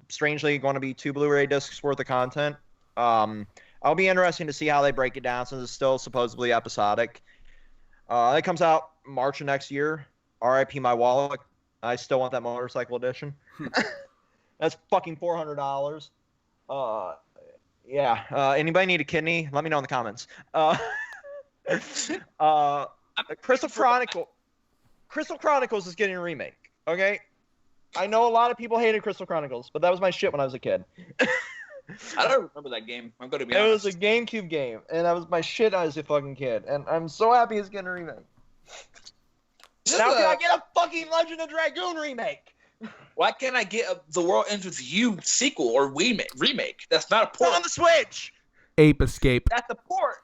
C: Strangely, going to be 2 Blu-ray discs worth of content. I'll be interesting to see how they break it down since it's still supposedly episodic. It comes out March of next year. R.I.P. my wallet. I still want that motorcycle edition. That's fucking $400. Yeah. Anybody need a kidney? Let me know in the comments. Crystal Chronicles is getting a remake. Okay. I know a lot of people hated Crystal Chronicles, but that was my shit when I was a kid.
D: I don't remember that game. I'm going to be
C: It
D: honest.
C: was a GameCube game, and that was my shit as a fucking kid. And I'm so happy it's getting a remake. Now can I get a fucking Legend of Dragoon remake?
D: Why can't I get The World Ends With You sequel or remake? That's not a
C: It's
D: port.
C: on the Switch.
B: Ape Escape.
D: That's a port,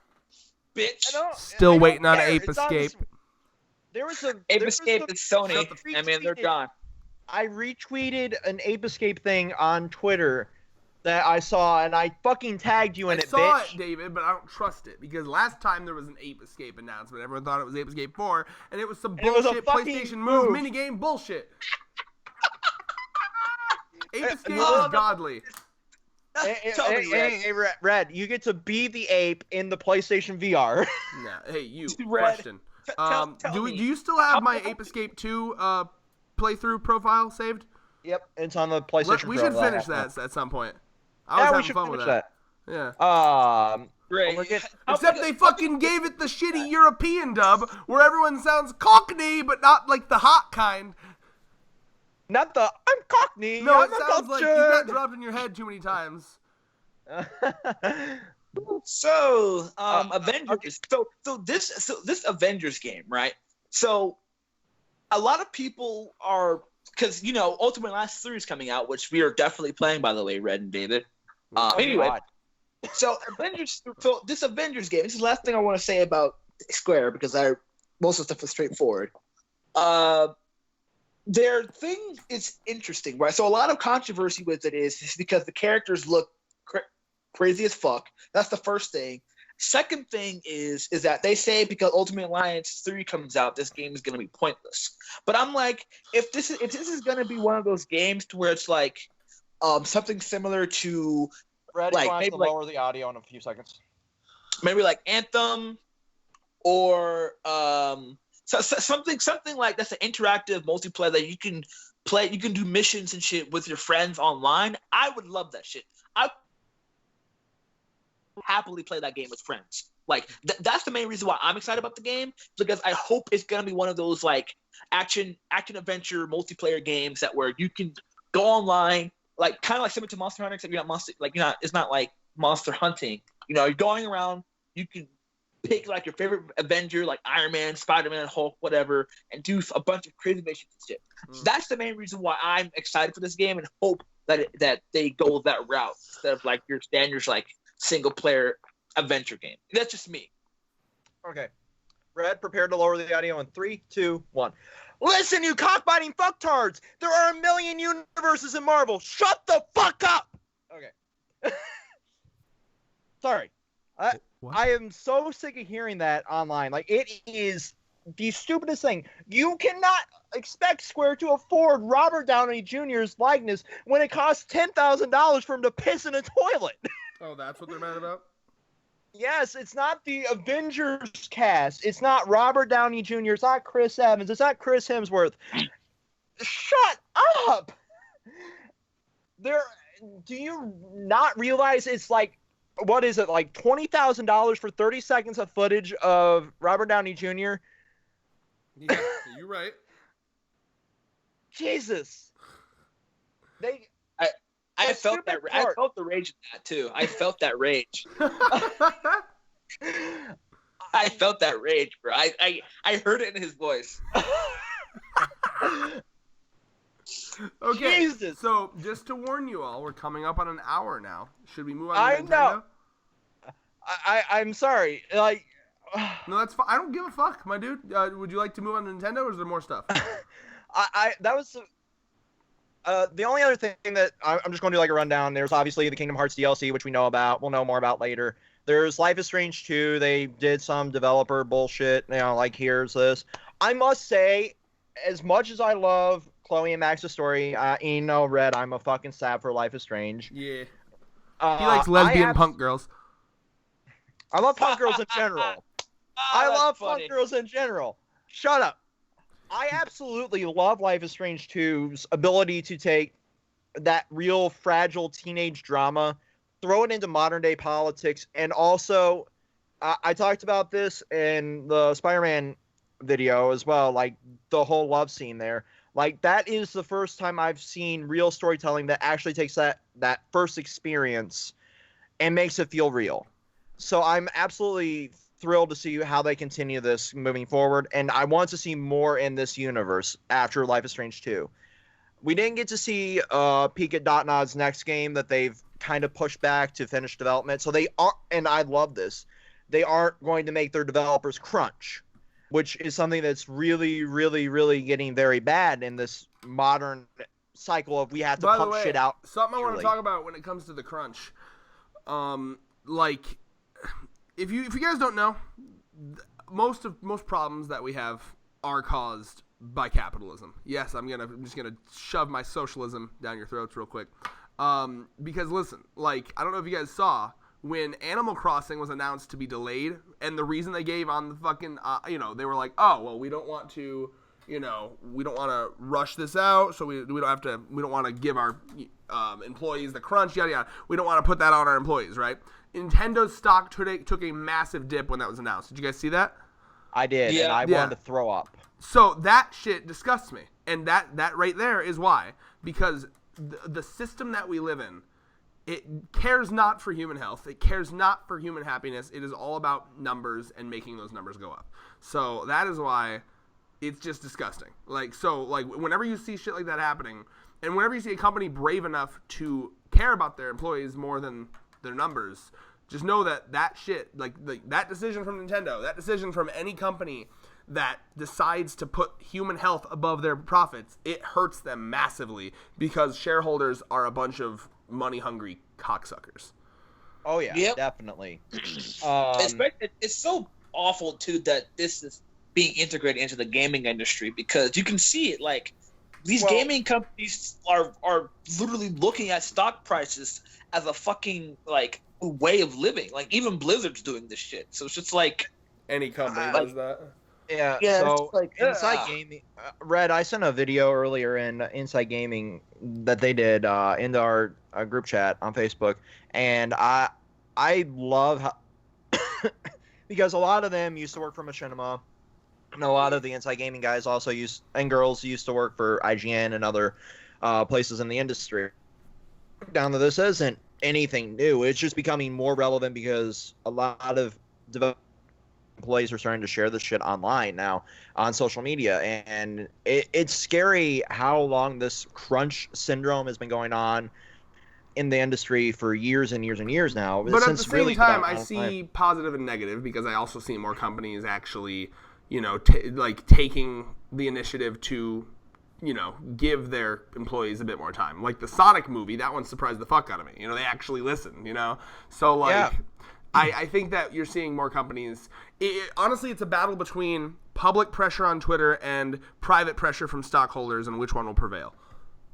D: bitch.
B: Still waiting on Ape
C: It's on the
B: Escape.
C: There was a
D: Ape
C: there was
D: Escape
C: the-
D: is Sony. I mean, they're gone.
C: I retweeted an Ape Escape thing on Twitter that I saw, and I fucking tagged you in
B: I
C: it,
B: saw
C: bitch.
B: it, David, but I don't trust it because last time there was an Ape Escape announcement. Everyone thought it was Ape Escape 4, and it was some
C: And it was a
B: bullshit
C: fucking
B: PlayStation Move
C: move.
B: minigame bullshit. Ape Escape
C: no,
B: is godly.
D: Tell me, Red.
C: Hey, Red, you get to be the ape in the PlayStation VR.
B: Nah, hey, you.
D: Red,
B: Question.
D: tell
B: Do
D: me.
B: you still have my Ape Escape 2 playthrough profile saved?
C: Yep, it's on the PlayStation
B: We
C: Pro
B: should finish that at some point. I was
C: Yeah, we
B: having
C: should
B: fun with
C: finish
B: that.
C: that.
B: Yeah.
D: Great.
C: We're getting-
B: Except they fucking gave it the shitty European dub where everyone sounds Cockney, but not like the hot kind.
C: Not the I'm Cockney.
B: No,
C: I'm
B: it sounds like you got dropped in your head too many times.
D: So, Avengers. So this Avengers game, right? So, a lot of people are because Ultimate Last 3 is coming out, which we are definitely playing, by the way, Red and David. Anyway,
C: God.
D: so Avengers. So this Avengers game. This is the last thing I want to say about Square because most of the stuff is straightforward. Their thing is interesting, right? So a lot of controversy with it is because the characters look crazy as fuck. That's the first thing. Second thing is that they say because Ultimate Alliance 3 comes out, this game is going to be pointless. But I'm like, if this is going to be one of those games to where it's like something similar to
C: Red,
D: like,
C: you want
D: maybe
C: to
D: like-
C: lower the audio in a few seconds.
D: maybe like Anthem or something like that's an interactive multiplayer that you can play. You can do missions and shit with your friends online. I would love that shit. I happily play that game with friends. Like that's the main reason why I'm excited about the game because I hope it's gonna be one of those like action adventure multiplayer games that where you can go online, like kind of like similar to Monster Hunter, except it's not like monster hunting. You're going around. You can pick like your favorite Avenger, like Iron Man, Spider-Man, Hulk, whatever, and do a bunch of crazy missions and shit. That's the main reason why I'm excited for this game and hope that they go that route instead of like your standard like single player adventure game. That's just me.
C: Okay. Red, prepare to lower the audio in 3, 2, 1. Listen, you cockbiting fucktards! There are a million universes in Marvel. Shut the fuck up! Okay. Sorry.
B: What?
C: I am so sick of hearing that online. Like, it is the stupidest thing. You cannot expect Square to afford Robert Downey Jr.'s likeness when it costs $10,000 for him to piss in a toilet.
B: Oh, that's what they're mad about?
C: Yes, it's not the Avengers cast. It's not Robert Downey Jr. It's not Chris Evans. It's not Chris Hemsworth. Shut up! Do you not realize it's like, what is it, like $20,000 for 30 seconds of footage of Robert Downey Jr.?
B: Yeah, you're right.
C: Jesus.
D: I
C: The
D: felt that.
C: stupid
D: I
C: part.
D: felt the rage in that too. I felt that rage. I felt that rage, bro. I heard it in his voice.
B: Okay,
C: Jesus.
B: so just to warn you all, we're coming up on an hour now. Should we move on to
C: I
B: Nintendo?
C: know. I'm sorry. Like,
B: No, that's fine. I don't give a fuck, my dude. Would you like to move on to Nintendo, or is there more stuff?
C: that was the only other thing that I'm just going to do like a rundown. There's obviously the Kingdom Hearts DLC, which we know about. We'll know more about later. There's Life is Strange 2. They did some developer bullshit. Like, here's this. I must say, as much as I love Chloe and Max's story, Red, I'm a fucking sap for Life is Strange.
B: Yeah. He likes lesbian punk girls.
C: I love punk girls in general. I love
D: funny.
C: punk girls in general. Shut up. I absolutely love Life is Strange 2's ability to take that real fragile teenage drama, throw it into modern day politics, and also, I talked about this in the Spider-Man video as well, like the whole love scene there. Like, that is the first time I've seen real storytelling that actually takes that first experience and makes it feel real. So I'm absolutely thrilled to see how they continue this moving forward, and I want to see more in this universe after Life is Strange 2. We didn't get to see peek at Dotnod's next game that they've kind of pushed back to finish development. So they are, and I love this, they aren't going to make their developers crunch, which is something that's really, really, really getting very bad in this modern cycle of we have to pump shit out.
B: Something I want to talk about when it comes to the crunch. Like, if you guys don't know, most problems that we have are caused by capitalism. Yes, I'm just gonna shove my socialism down your throats real quick. Because listen, like, I don't know if you guys saw when Animal Crossing was announced to be delayed, and the reason they gave on the fucking, they were like, oh, well, we don't want to rush this out, so we don't want to give our employees the crunch, yada yada. We don't want to put that on our employees, right? Nintendo's stock took a massive dip when that was announced. Did you guys see that?
C: I did, and I wanted to throw up.
B: So that shit disgusts me, and that right there is why, because the system that we live in, it cares not for human health. It cares not for human happiness. It is all about numbers and making those numbers go up. So that is why it's just disgusting. Like, whenever you see shit like that happening, and whenever you see a company brave enough to care about their employees more than their numbers, just know that shit, like that decision from Nintendo, that decision from any company that decides to put human health above their profits, it hurts them massively because shareholders are a bunch of money-hungry cocksuckers.
C: Oh, yeah, definitely.
D: It's so awful, too, that this is being integrated into the gaming industry because you can see it, like, these gaming companies are literally looking at stock prices as a fucking, like, way of living. Like, even Blizzard's doing this shit. So it's just like...
B: Any company does that.
C: Yeah, so Inside Gaming, Red, I sent a video earlier in Inside Gaming that they did into our group chat on Facebook, and I love how because a lot of them used to work for Machinima, and a lot of the Inside Gaming guys also and girls used to work for IGN and other places in the industry. Down to this isn't anything new. It's just becoming more relevant because a lot of employees are starting to share this shit online now on social media, and it's scary how long this crunch syndrome has been going on in the industry for years and years and years now.
B: But at the same time, I see positive and negative because I also see more companies actually, taking the initiative to, give their employees a bit more time. Like the Sonic movie, that one surprised the fuck out of me. They actually listened, So, like... Yeah. I think that you're seeing more companies. Honestly, it's a battle between public pressure on Twitter and private pressure from stockholders, and which one will prevail.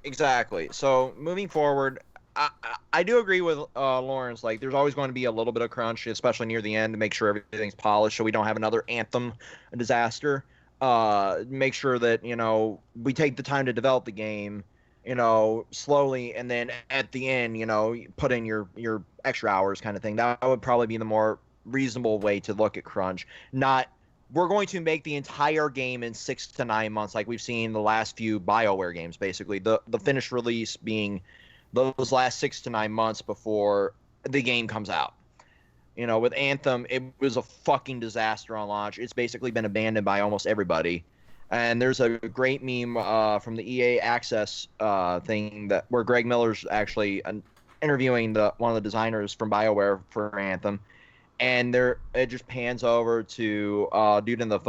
C: Exactly. So moving forward, I do agree with Lawrence. Like, there's always going to be a little bit of crunch, especially near the end, to make sure everything's polished, so we don't have another Anthem disaster. Make sure that we take the time to develop the game, slowly, and then at the end, put in your extra hours kind of thing. That would probably be the more reasonable way to look at crunch. Not, we're going to make the entire game in 6 to 9 months like we've seen the last few BioWare games, basically. The finished release being those last 6 to 9 months before the game comes out. With Anthem, it was a fucking disaster on launch. It's basically been abandoned by almost everybody. And there's a great meme from the EA Access thing where Greg Miller's actually interviewing one of the designers from BioWare for Anthem, and it just pans over to dude in the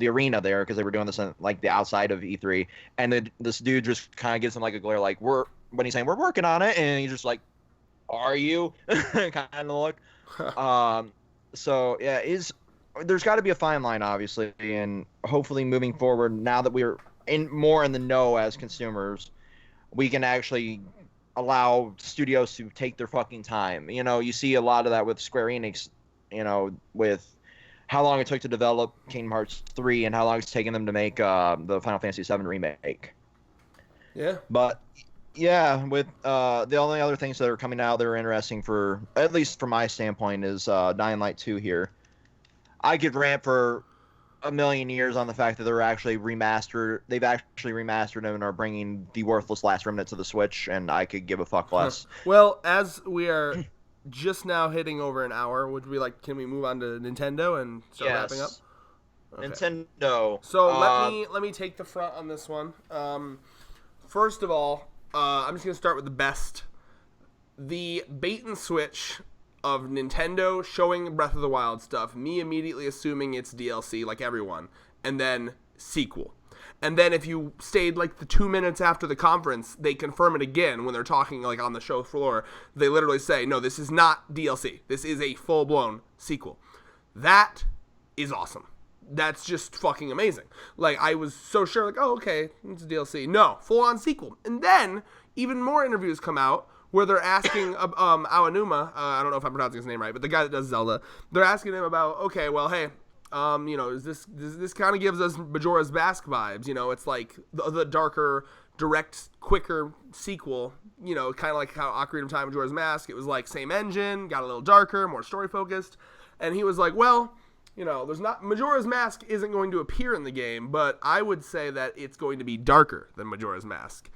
C: arena there because they were doing this in like the outside of E3, and this dude just kind of gives him like a glare, like when he's saying we're working on it, and he's just like, "Are you?" kind of look. So yeah, there's got to be a fine line, obviously, and hopefully moving forward, now that we're more in the know as consumers, we can actually allow studios to take their fucking time. You see a lot of that with Square Enix, with how long it took to develop Kingdom Hearts 3 and how long it's taken them to make the Final Fantasy 7 remake.
B: Yeah.
C: But yeah, with the only other things that are coming out that are interesting, for at least from my standpoint, is Dying Light 2 here. I could rant for a million years on the fact that they've actually remastered them and are bringing the worthless Last Remnant to the Switch, and I could give a fuck less.
B: Well, as we are just now hitting over an hour, can we move on to Nintendo and start wrapping up?
C: Okay. Nintendo.
B: So let me take the front on this one. First of all, I'm just gonna start with the best. The bait and switch of Nintendo showing Breath of the Wild stuff, me immediately assuming it's DLC like everyone, and then sequel. And then if you stayed like the 2 minutes after the conference, they confirm it again when they're talking like on the show floor. They literally say, no, this is not DLC. This is a full-blown sequel. That is awesome. That's just fucking amazing. Like, I was so sure, like, oh, okay, it's a DLC. No, full-on sequel. And then even more interviews come out where they're asking Aonuma, I don't know if I'm pronouncing his name right, but the guy that does Zelda, they're asking him about, okay, well, hey, is this kind of gives us Majora's Mask vibes, it's like the darker, direct, quicker sequel, kind of like how Ocarina of Time, Majora's Mask, it was like same engine, got a little darker, more story focused, and he was like, well, Majora's Mask isn't going to appear in the game, but I would say that it's going to be darker than Majora's Mask.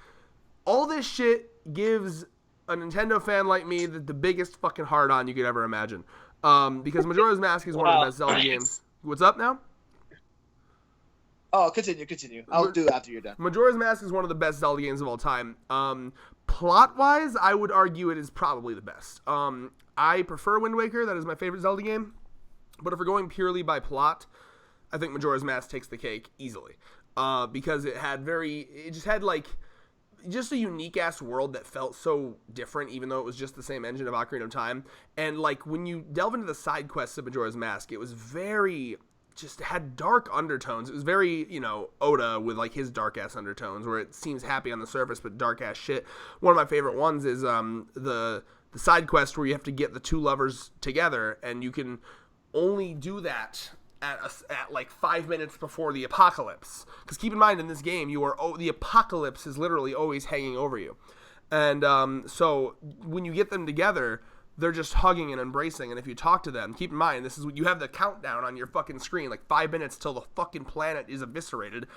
B: All this shit gives a Nintendo fan like me the biggest fucking hard-on you could ever imagine. Because Majora's Mask is one of the best Zelda games. What's up now?
D: Oh, continue. I'll do it after you're done.
B: Majora's Mask is one of the best Zelda games of all time. Plot-wise, I would argue it is probably the best. I prefer Wind Waker. That is my favorite Zelda game. But if we're going purely by plot, I think Majora's Mask takes the cake easily. Because it just had just a unique ass world that felt so different, even though it was just the same engine of Ocarina of Time. And like when you delve into the side quests of Majora's Mask, it was had dark undertones. It was very, Oda with like his dark ass undertones, where it seems happy on the surface but dark ass shit. One of my favorite ones is the side quest where you have to get the two lovers together, and you can only do that at like 5 minutes before the apocalypse. Because keep in mind, in this game, the apocalypse is literally always hanging over you. And so when you get them together, they're just hugging and embracing. And if you talk to them, keep in mind, this is you have the countdown on your fucking screen, like 5 minutes till the fucking planet is eviscerated.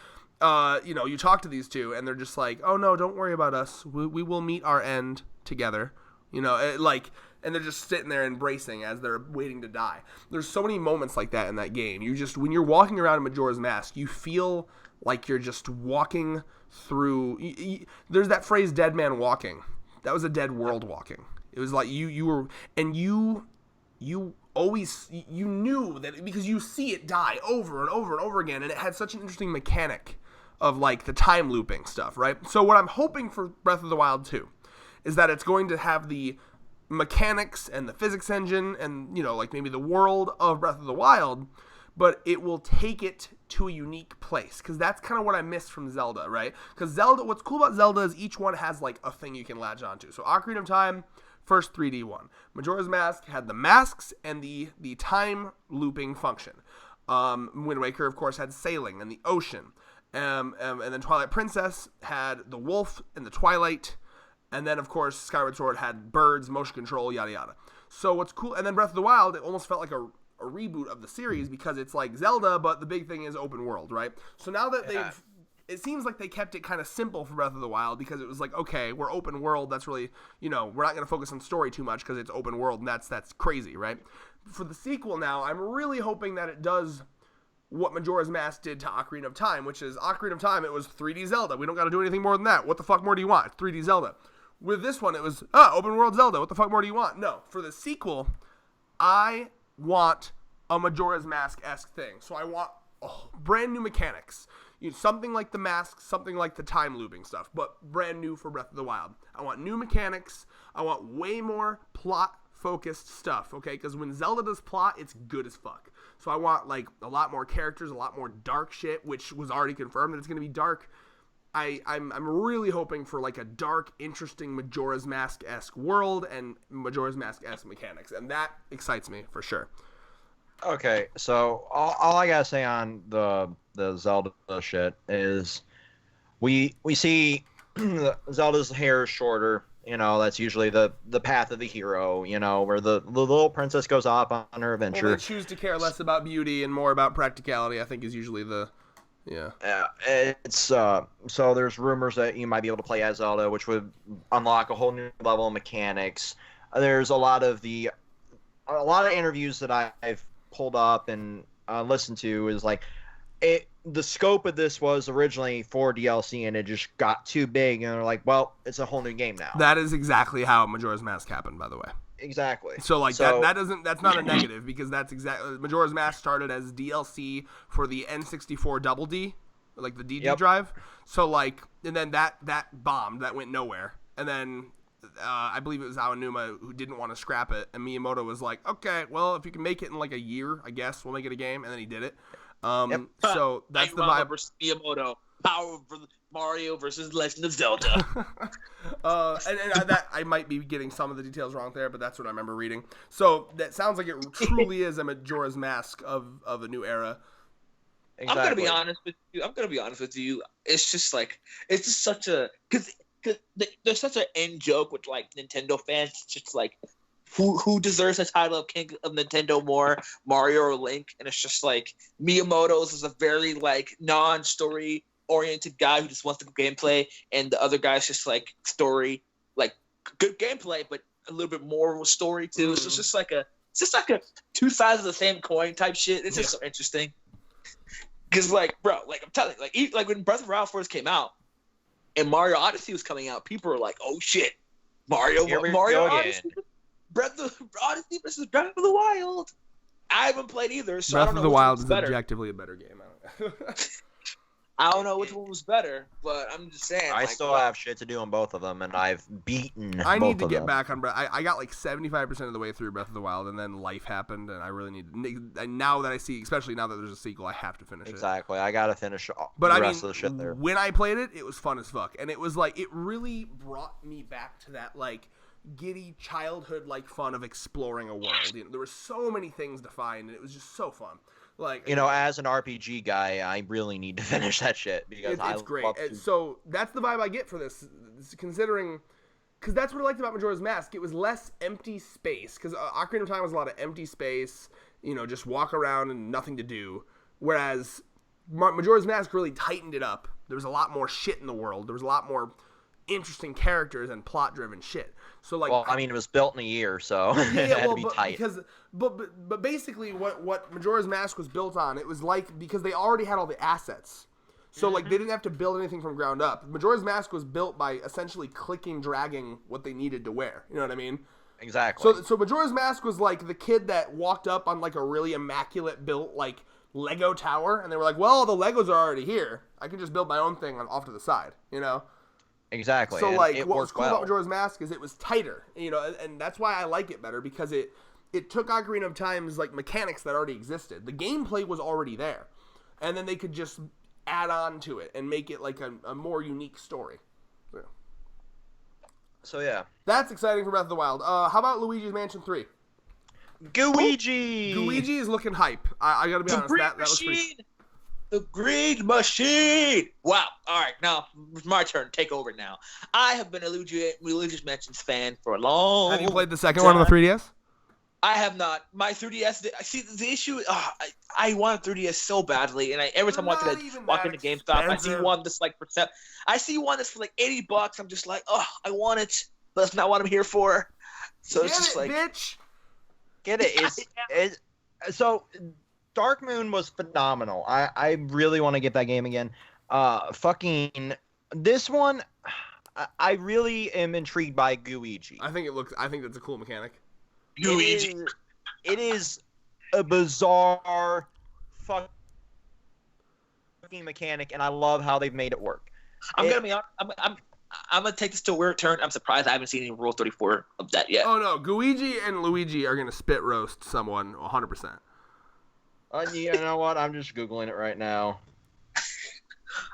B: You talk to these two, and they're just like, oh no, don't worry about us. We will meet our end together. And they're just sitting there embracing as they're waiting to die. There's so many moments like that in that game. When you're walking around in Majora's Mask, you feel like you're just walking through. There's that phrase, "dead man walking." That was a dead world walking. It was like you were, and you always knew that because you see it die over and over and over again, and it had such an interesting mechanic of like the time looping stuff, right? So what I'm hoping for Breath of the Wild 2 is that it's going to have the mechanics and the physics engine and maybe the world of Breath of the Wild, but it will take it to a unique place, because that's kind of what I missed from Zelda, right? Because what's cool about Zelda is each one has like a thing you can latch onto. So Ocarina of Time, first 3D one. Majora's Mask had the masks and the time looping function. Wind Waker, of course, had sailing and the ocean. And then Twilight Princess had the wolf and the twilight. And then, of course, Skyward Sword had birds, motion control, yada yada. So what's cool, and then Breath of the Wild, it almost felt like a reboot of the series because it's like Zelda, but the big thing is open world, right? So now that it seems like they kept it kind of simple for Breath of the Wild, because it was like, okay, we're open world, that's really, we're not going to focus on story too much because it's open world, and that's crazy, right? For the sequel now, I'm really hoping that it does what Majora's Mask did to Ocarina of Time, which is Ocarina of Time, it was 3D Zelda. We don't got to do anything more than that. What the fuck more do you want? It's 3D Zelda. With this one, it was, open world Zelda. What the fuck more do you want? No. For the sequel, I want a Majora's Mask-esque thing. So I want brand new mechanics. Something like the mask, something like the time looping stuff, but brand new for Breath of the Wild. I want new mechanics. I want way more plot focused stuff, okay? Because when Zelda does plot, it's good as fuck. So I want like a lot more characters, a lot more dark shit, which was already confirmed that it's going to be dark. I'm really hoping for like a dark, interesting Majora's Mask-esque world and Majora's Mask-esque mechanics, and that excites me for sure.
C: Okay, so all I gotta say on the Zelda shit is we see Zelda's hair is shorter. You know, that's usually the path of the hero. You know, where the little princess goes off on her adventure.
B: Well, they choose to care less about beauty and more about practicality, I think, is usually the yeah.
C: It's so there's rumors that you might be able to play as Zelda, which would unlock a whole new level of mechanics. There's a lot of interviews that I've pulled up and listened to is like the scope of this was originally for DLC and it just got too big and they're like, well, it's a whole new game now.
B: That is exactly how Majora's Mask happened, by the way.
C: Exactly.
B: So like that's not a negative because that's exactly Majora's Mask started as DLC for the N64 Double D, like the DD drive. So like, and then that bombed, that went nowhere, and then I believe it was Aonuma who didn't want to scrap it, and Miyamoto was like, okay, well if you can make it in like a year, I guess we'll make it a game, and then he did it. So that's the vibe.
D: Versus Miyamoto, Power for Mario versus Legend of Zelda.
B: and that I might be getting some of the details wrong there, but that's what I remember reading. So that sounds like it truly is a Majora's Mask of a new era.
C: Exactly.
D: I'm gonna be honest with you. It's just like it's just such a because there's such an end joke with like Nintendo fans. It's just like who deserves the title of King of Nintendo more, Mario or Link? And it's just like Miyamoto's is a very like non-story oriented guy who just wants the gameplay, and the other guy's just like story, like good gameplay, but a little bit more story too. So it's just like a two sides of the same coin type shit. It's just so interesting. Because like, bro, like I'm telling you, like when Breath of the Wild first came out and Mario Odyssey was coming out, people were like, "Oh shit, Mario Odyssey, Odyssey versus Breath of the Wild." I haven't played either, so
B: Breath
D: I don't know
B: of the
D: which
B: Wild
D: one's
B: is
D: better.
B: objectively a better game.
D: I don't know which one was better, but I'm just saying.
C: I
D: like,
C: still have shit to do on both of them, and I've beaten.
B: I need to
C: both of
B: get
C: them.
B: back on Breath. I got like 75% of the way through Breath of the Wild, and then life happened, and I really need. And now that I see, especially now that there's a sequel, I have to finish it.
C: Exactly, I gotta finish
B: But
C: the rest of the shit there.
B: When I played it, it was fun as fuck, and it was like it really brought me back to that like giddy childhood like fun of exploring a world. You know, there were so many things to find, and it was just so fun. Like,
C: you know, as an RPG guy, I really need to finish that shit because
B: it's great. So that's the vibe I get for this, considering, because that's what I liked about Majora's Mask. It was less empty space, because Ocarina of Time was a lot of empty space, you know, just walk around and nothing to do. Whereas Majora's Mask really tightened it up. There was a lot more shit in the world. There was a lot more interesting characters and plot-driven shit. So like,
C: well, I mean, it was built in a year, so it had to be tight.
B: But basically, what Majora's Mask was built on, it was like because they already had all the assets, so like they didn't have to build anything from ground up. Majora's Mask was built by essentially clicking, dragging what they needed to wear. You know what I mean?
C: Exactly.
B: So Majora's Mask was like the kid that walked up on like a really immaculate built like Lego tower, and they were like, "Well, the Legos are already here. I can just build my own thing off to the side." You know?
C: Exactly.
B: So
C: and
B: like,
C: it
B: what was
C: worked
B: cool
C: well.
B: about Majora's Mask is it was tighter, you know, and that's why I like it better because it took Ocarina of Time's like mechanics that already existed. The gameplay was already there, and then they could just add on to it and make it like a more unique story.
C: So yeah,
B: that's exciting for Breath of the Wild. How about Luigi's Mansion 3?
C: Luigi
B: is looking hype. I gotta be honest. That was pretty.
D: The Greed Machine! Wow. All right, now it's my turn. Take over now. I have been a Luigi's Mansion's fan for a long
B: time. Have you played the second one on the 3DS?
D: I have not. My 3DS. See, the issue. I want a 3DS so badly, and every time I walk into GameStop, I see one that's like I see one that's for like $80. I'm just like, I want it, but that's not what I'm here for. So it's just like,
B: bitch.
C: Get it? So. Dark Moon was phenomenal. I really want to get that game again. Fucking this one, I really am intrigued by Gooigi.
B: I think that's a cool mechanic.
D: Gooigi.
C: It is a bizarre fucking mechanic, and I love how they've made it work.
D: I'm gonna be honest. I'm gonna take this to a weird turn. I'm surprised I haven't seen any Rule 34 of that yet.
B: Oh no, Guigi and Luigi are gonna spit roast someone 100%.
C: You know what? I'm just googling it right now.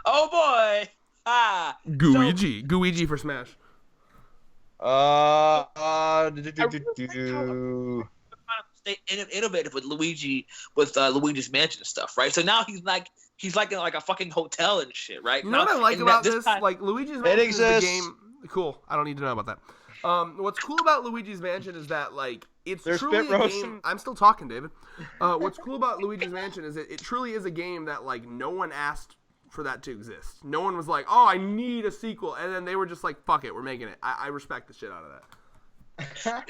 D: Oh boy!
B: Guigi for Smash.
D: Stay innovative with Luigi, with Luigi's Mansion and stuff, right? So now he's like in like a fucking hotel and shit, right?
B: You know what I like about this?
D: Time,
B: like Luigi's Mansion is the game. Cool. I don't need to know about that. What's cool about Luigi's Mansion is that like it's truly a game. I'm still talking, David. What's cool about Luigi's Mansion is it truly is a game that like no one asked for that to exist. No one was like, "Oh, I need a sequel," and then they were just like, "Fuck it, we're making it." I respect the shit out of that.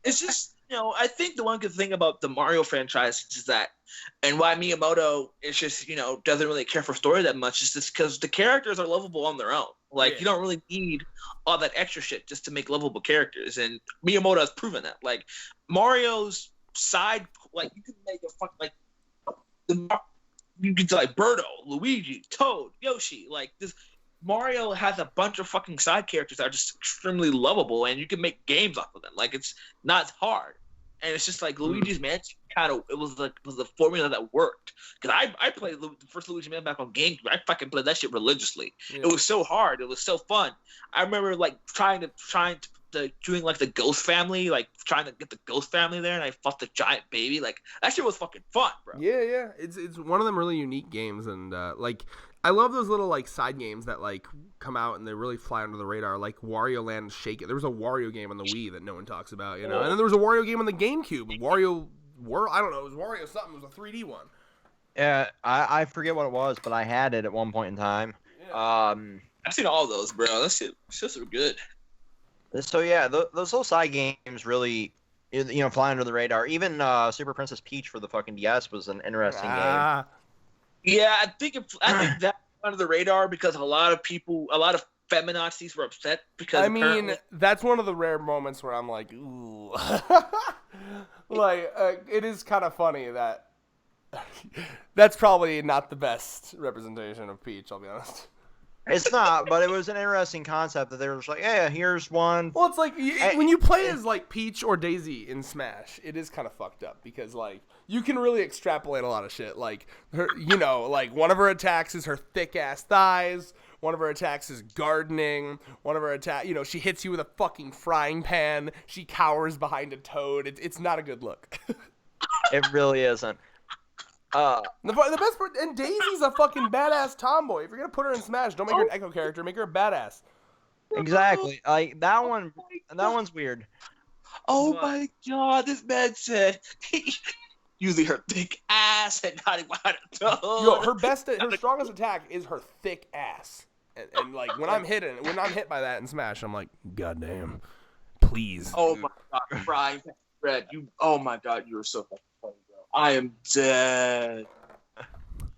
D: It's just, you know, I think the one good thing about the Mario franchise is that, and why Miyamoto is just, you know, doesn't really care for story that much, is just because the characters are lovable on their own. Like, you don't really need all that extra shit just to make lovable characters, and Miyamoto has proven that. Like, Mario's side, like, you can make a fuck, like, you can do, like, Birdo, Luigi, Toad, Yoshi, like, this. Mario has a bunch of fucking side characters that are just extremely lovable, and you can make games off of them. Like, it's not hard, and it's just like Luigi's Mansion it was a formula that worked. Because I played the first Luigi Mansion back on GameCube. I fucking played that shit religiously. Yeah. It was so hard. It was so fun. I remember like trying to doing like the Ghost Family, like trying to get the Ghost Family there, and I fought the giant baby. Like that shit was fucking fun, bro.
B: Yeah. It's one of them really unique games, and like. I love those little like side games that like come out and they really fly under the radar, like Wario Land Shake It. There was a Wario game on the Wii that no one talks about, you know. And then there was a Wario game on the GameCube. I don't know, it was Wario something. It was a 3D one.
C: Yeah, I forget what it was, but I had it at one point in time.
D: Yeah. I've seen all those, bro. That shit so good.
C: So yeah, those little side games really, you know, fly under the radar. Even Super Princess Peach for the fucking DS was an interesting game.
D: Yeah, I think that under the radar because a lot of feminazis were upset because.
B: I mean, that's one of the rare moments where I'm like, ooh, like it is kind of funny that that's probably not the best representation of Peach. I'll be honest.
C: It's not, but it was an interesting concept that they were just like, yeah, here's one.
B: Well, it's like when you play as like Peach or Daisy in Smash, it is kind of fucked up because like you can really extrapolate a lot of shit. Like her, you know, like one of her attacks is her thick ass thighs. One of her attacks is gardening. One of her you know, she hits you with a fucking frying pan. She cowers behind a toad. It's not a good look.
C: It really isn't.
B: The best part, and Daisy's a fucking badass tomboy. If you're gonna put her in Smash, don't make her an Echo character. Make her a badass.
C: Exactly. Like that one. That one's weird.
D: Oh my god! This man said using her thick ass and not even behind a toad.
B: Yo, her strongest attack is her thick ass. And like when I'm hit by that in Smash, I'm like, goddamn, please.
D: Oh my god, Brian, Red, oh my god, you were so fucking funny, bro. I am dead.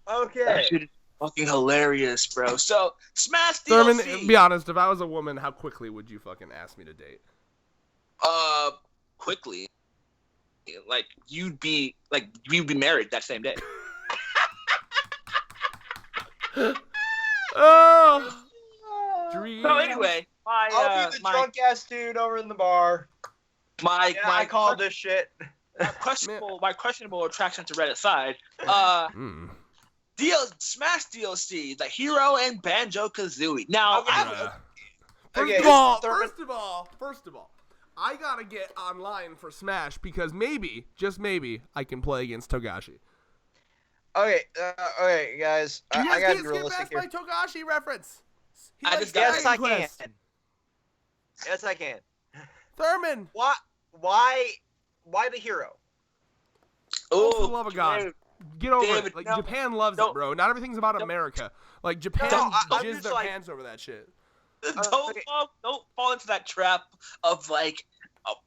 C: Okay.
D: That shit is fucking hilarious, bro. So, Smash DLC.
B: Thurman, be honest, if I was a woman, how quickly would you fucking ask me to date?
D: Quickly. Like, you'd be married that same day.
B: Oh! Dream.
D: So anyway,
C: I'll be the drunk ass dude over in the bar. I called this shit.
D: My questionable attraction to Red aside, Smash DLC, the Hero and Banjo-Kazooie. Now,
B: First of all, I gotta get online for Smash because maybe, just maybe, I can play against Togashi.
C: Okay, guys.
B: You
C: I
B: guys
C: gotta
B: can't
C: be
B: skip
C: realistic
B: past
C: here.
B: my Togashi reference.
C: Yes, I can. Yes, I can.
B: Thurman.
C: Why the hero?
B: Oh, for the love of God. Get over it. Like,
D: no,
B: Japan loves it, bro. Not everything's about America. Like, Japan jizz their pants over that shit.
D: Don't fall into that trap of, like,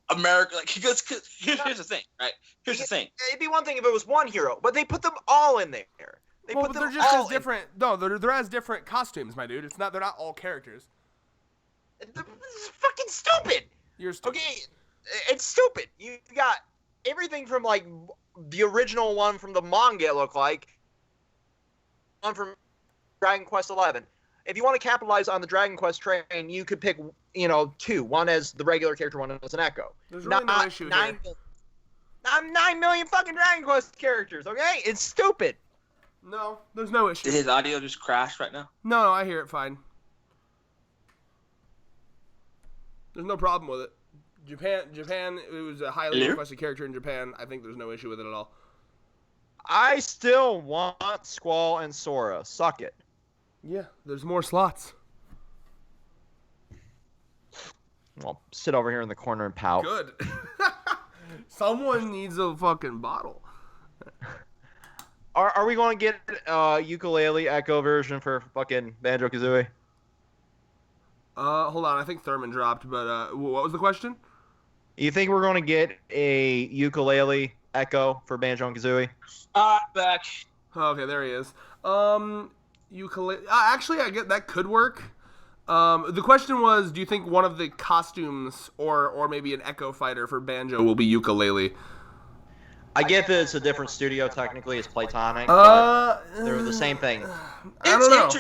D: America. Like, because here's the thing, right? Here's the thing.
C: It'd be one thing if it was one hero, but they put them all in there.
B: They're just as different. No, they're as different costumes, my dude. They're not all characters.
C: This is fucking stupid.
B: You're stupid.
C: Okay, it's stupid. You got everything from, like, the original one from the manga, look like. One from Dragon Quest XI. if you want to capitalize on the Dragon Quest train, you could pick, two. One as the regular character, one as an Echo.
B: There's really no issue here.
C: 9 million fucking Dragon Quest characters, okay? It's stupid.
B: No, there's no issue.
D: Did his audio just crash right now?
B: No, I hear it fine. There's no problem with it. Japan, it was a highly requested character in Japan. I think there's no issue with it at all.
C: I still want Squall and Sora. Suck it.
B: Yeah, there's more slots.
C: Well, sit over here in the corner and pout.
B: Good. Someone needs a fucking bottle.
C: Are we going to get a ukulele Echo version for fucking Banjo-Kazooie?
B: Hold on. I think Thurman dropped, but what was the question?
C: You think we're going to get a ukulele Echo for Banjo-Kazooie?
D: Back.
B: Okay, there he is. Ukulele. Actually, I get that could work. The question was, do you think one of the costumes or maybe an Echo fighter for Banjo will be ukulele?
C: I get that it's a different studio. Technically, it's Playtonic. But they're the same thing.
B: I don't know.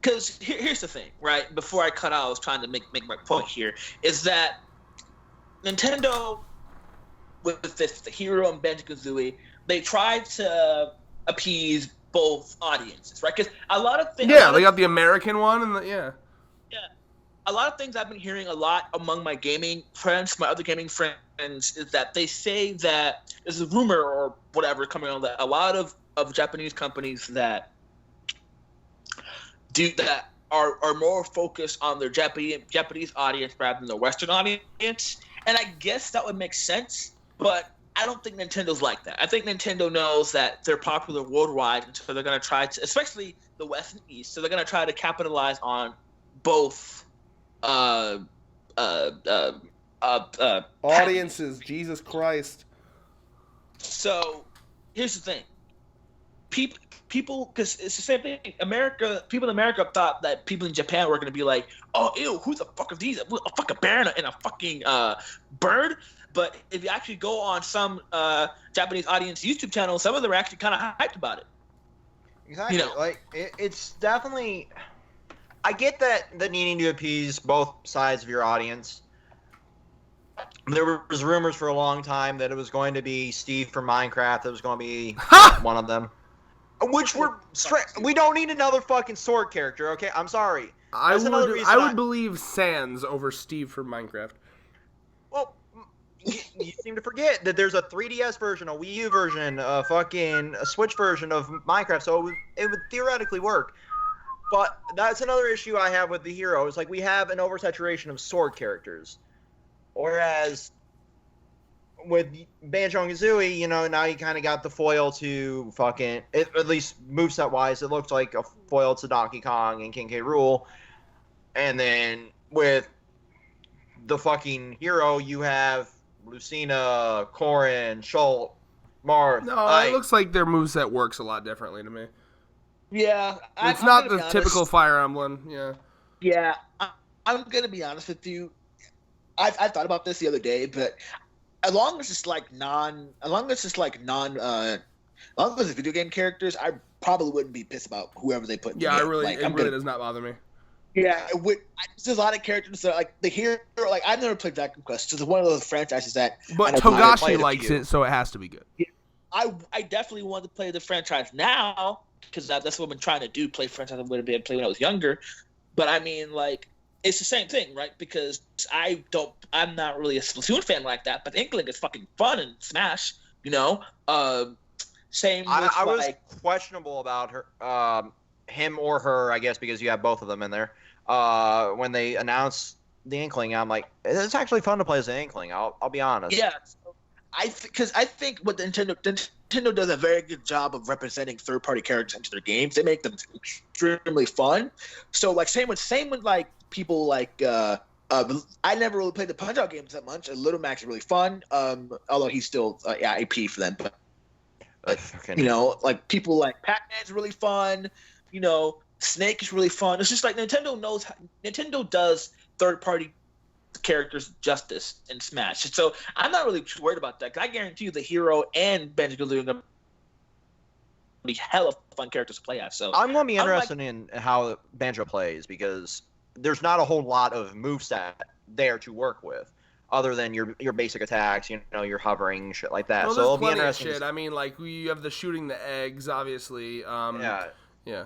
D: Because here's the thing, right? Before I cut out, I was trying to make my point here, is that Nintendo, with the Hero and Banjo-Kazooie, they tried to appease both audiences, right? Because a lot of things...
B: Yeah, they got the American one, and
D: Yeah. A lot of things I've been hearing a lot among my gaming friends, my other gaming friends, is that they say that there's a rumor or whatever coming on that a lot of Japanese companies that are more focused on their Japanese audience rather than the Western audience. And I guess that would make sense, but I don't think Nintendo's like that. I think Nintendo knows that they're popular worldwide, and so they're going to try to, especially the West and East, so they're going to try to capitalize on both
B: audiences. Jesus Christ.
D: So here's the thing. People, because it's the same thing. People in America thought that people in Japan were going to be like, oh, ew, who the fuck are these? A fucking bear and a fucking bird. But if you actually go on some Japanese audience YouTube channels, some of them are actually kind of hyped about it.
C: Exactly. It's definitely... I get that needing to appease both sides of your audience. There was rumors for a long time that it was going to be Steve from Minecraft. It was going to be one of them. Which we don't need another fucking sword character, okay? I'm sorry.
B: I would believe Sans over Steve from Minecraft.
C: Well, you seem to forget that there's a 3DS version, a Wii U version, a Switch version of Minecraft, so it would theoretically work. But that's another issue I have with the Hero. It's like we have an oversaturation of sword characters. Whereas with Banjo and Kazooie, now you kind of got the foil to at least moveset-wise, it looks like a foil to Donkey Kong and King K. Rool. And then with the fucking Hero, you have Lucina, Corrin, Schultz, Marth.
B: No, it looks like their moveset works a lot differently to me.
D: Yeah.
B: It's not the typical Fire Emblem, yeah.
D: Yeah, I'm going to be honest with you. I thought about this the other day, but as long as it's video game characters, I probably wouldn't be pissed about whoever they put in the game.
B: It really does not bother me.
D: Yeah, there's a lot of characters that the Hero, I've never played Dragon Quest. It's one of those franchises that...
B: But Togashi likes it, so it has to be good.
D: Yeah, I definitely want to play the franchise now, because that's what I've been trying to do, play franchise I would have been playing when I was younger. But I mean, it's the same thing, right? Because I'm not really a Splatoon fan like that, but Inkling is fucking fun in Smash, Same with,
C: I was questionable about her, him or her, I guess, because you have both of them in there. When they announced the Inkling, I'm like, it's actually fun to play as an Inkling. I'll be honest.
D: Yeah, because I think what Nintendo does a very good job of representing third-party characters into their games. They make them extremely fun. So same with people I never really played the Punch-Out games that much. Little Mac's really fun. Although he's still IP for them, but people like Pac-Man's really fun. Snake is really fun. It's just Nintendo does third-party characters justice in Smash. So I'm not really worried about that, because I guarantee you the Hero and Banjo-Kazooie be hella fun characters to play as. So
C: I'm going to be
D: I'm
C: interested in how Banjo plays because there's not a whole lot of moveset there to work with, other than your basic attacks, your hovering, shit like that.
B: Well,
C: So
B: there's
C: it'll be
B: plenty of
C: interesting.
B: shit. I mean, like, you have the shooting the eggs, obviously.
C: Yeah.
B: Yeah.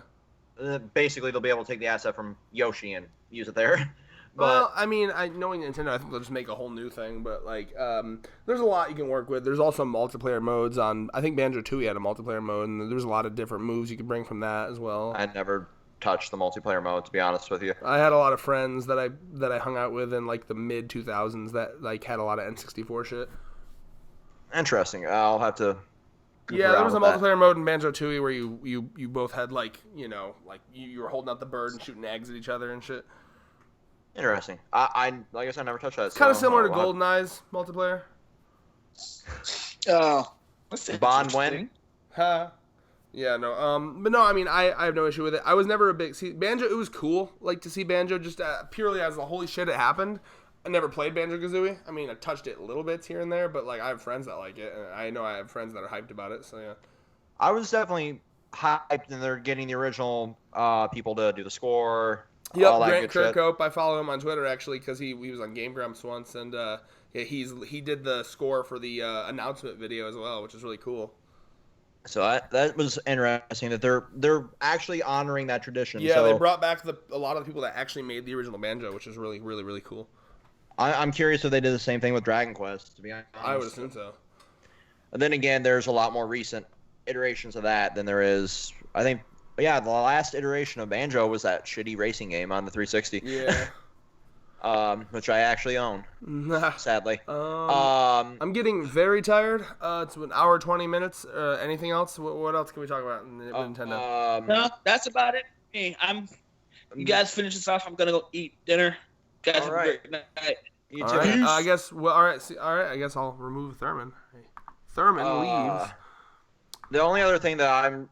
C: Basically, they'll be able to take the asset from Yoshi and use it there.
B: Well, I mean, knowing Nintendo, I think they'll just make a whole new thing. But like, there's a lot you can work with. There's also multiplayer modes on. I think Banjo-Tooie had a multiplayer mode, and there's a lot of different moves you can bring from that as well.
C: I never touched the multiplayer mode, to be honest with you.
B: I had a lot of friends that I hung out with in like the mid 2000s that like had a lot of N64 shit.
C: Interesting. I'll have to.
B: Yeah, there was a multiplayer mode in Banjo-Tooie where you both had like like you were holding out the bird and shooting eggs at each other and shit.
C: Interesting. I like I said, I never touched that.
B: It's kind of similar to GoldenEye's multiplayer.
D: Oh, that's
C: Bond
D: interesting.
C: win.
B: Huh. Yeah, no. But no, I mean, I have no issue with it. I was never a big Banjo. It was cool, like to see Banjo just purely as the holy shit it happened. I never played Banjo-Kazooie. I mean, I touched it little bits here and there, but like I have friends that like it, and I know I have friends that are hyped about it. So yeah.
C: I was definitely hyped, and they're getting the original people to do the score.
B: Yep,
C: all that
B: Grant
C: good shit.
B: Kirkhope. I follow him on Twitter actually because he was on Game Grumps once, and yeah, he did the score for the announcement video as well, which is really cool.
C: So that was interesting that they're actually honoring that tradition.
B: Yeah,
C: so
B: they brought back a lot of the people that actually made the original Banjo, which is really, really, really cool.
C: I'm curious if they did the same thing with Dragon Quest. To be honest,
B: I would assume so.
C: And then again, there's a lot more recent iterations of that than there is. I think, yeah, the last iteration of Banjo was that shitty racing game on the 360.
B: Yeah.
C: Which I actually own, sadly.
B: I'm getting very tired. It's an hour 20 minutes. Anything else? What else can we talk about in Nintendo?
D: No, that's about it. Hey, you guys finish this off. I'm gonna go eat dinner. Guys, have a great night.
C: You
B: All
C: too.
B: right. I guess. Well, all right. I guess I'll remove Thurman. Thurman leaves.
C: The only other thing that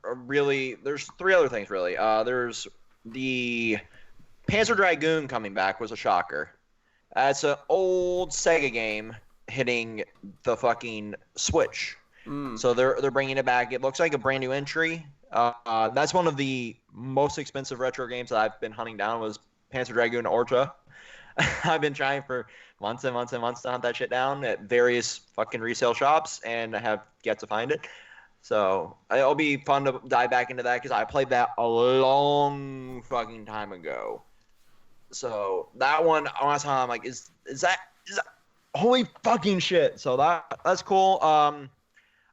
C: there's three other things really. There's the Panzer Dragoon coming back was a shocker. It's an old Sega game hitting the fucking Switch. So they're bringing it back. It looks like a brand new entry. That's one of the most expensive retro games that I've been hunting down was Panzer Dragoon Orta. I've been trying for months and months and months to hunt that shit down at various fucking resale shops, and I have yet to find it. So it'll be fun to dive back into that because I played that a long fucking time ago. So that one, last time I'm like, is that holy fucking shit? So that's cool.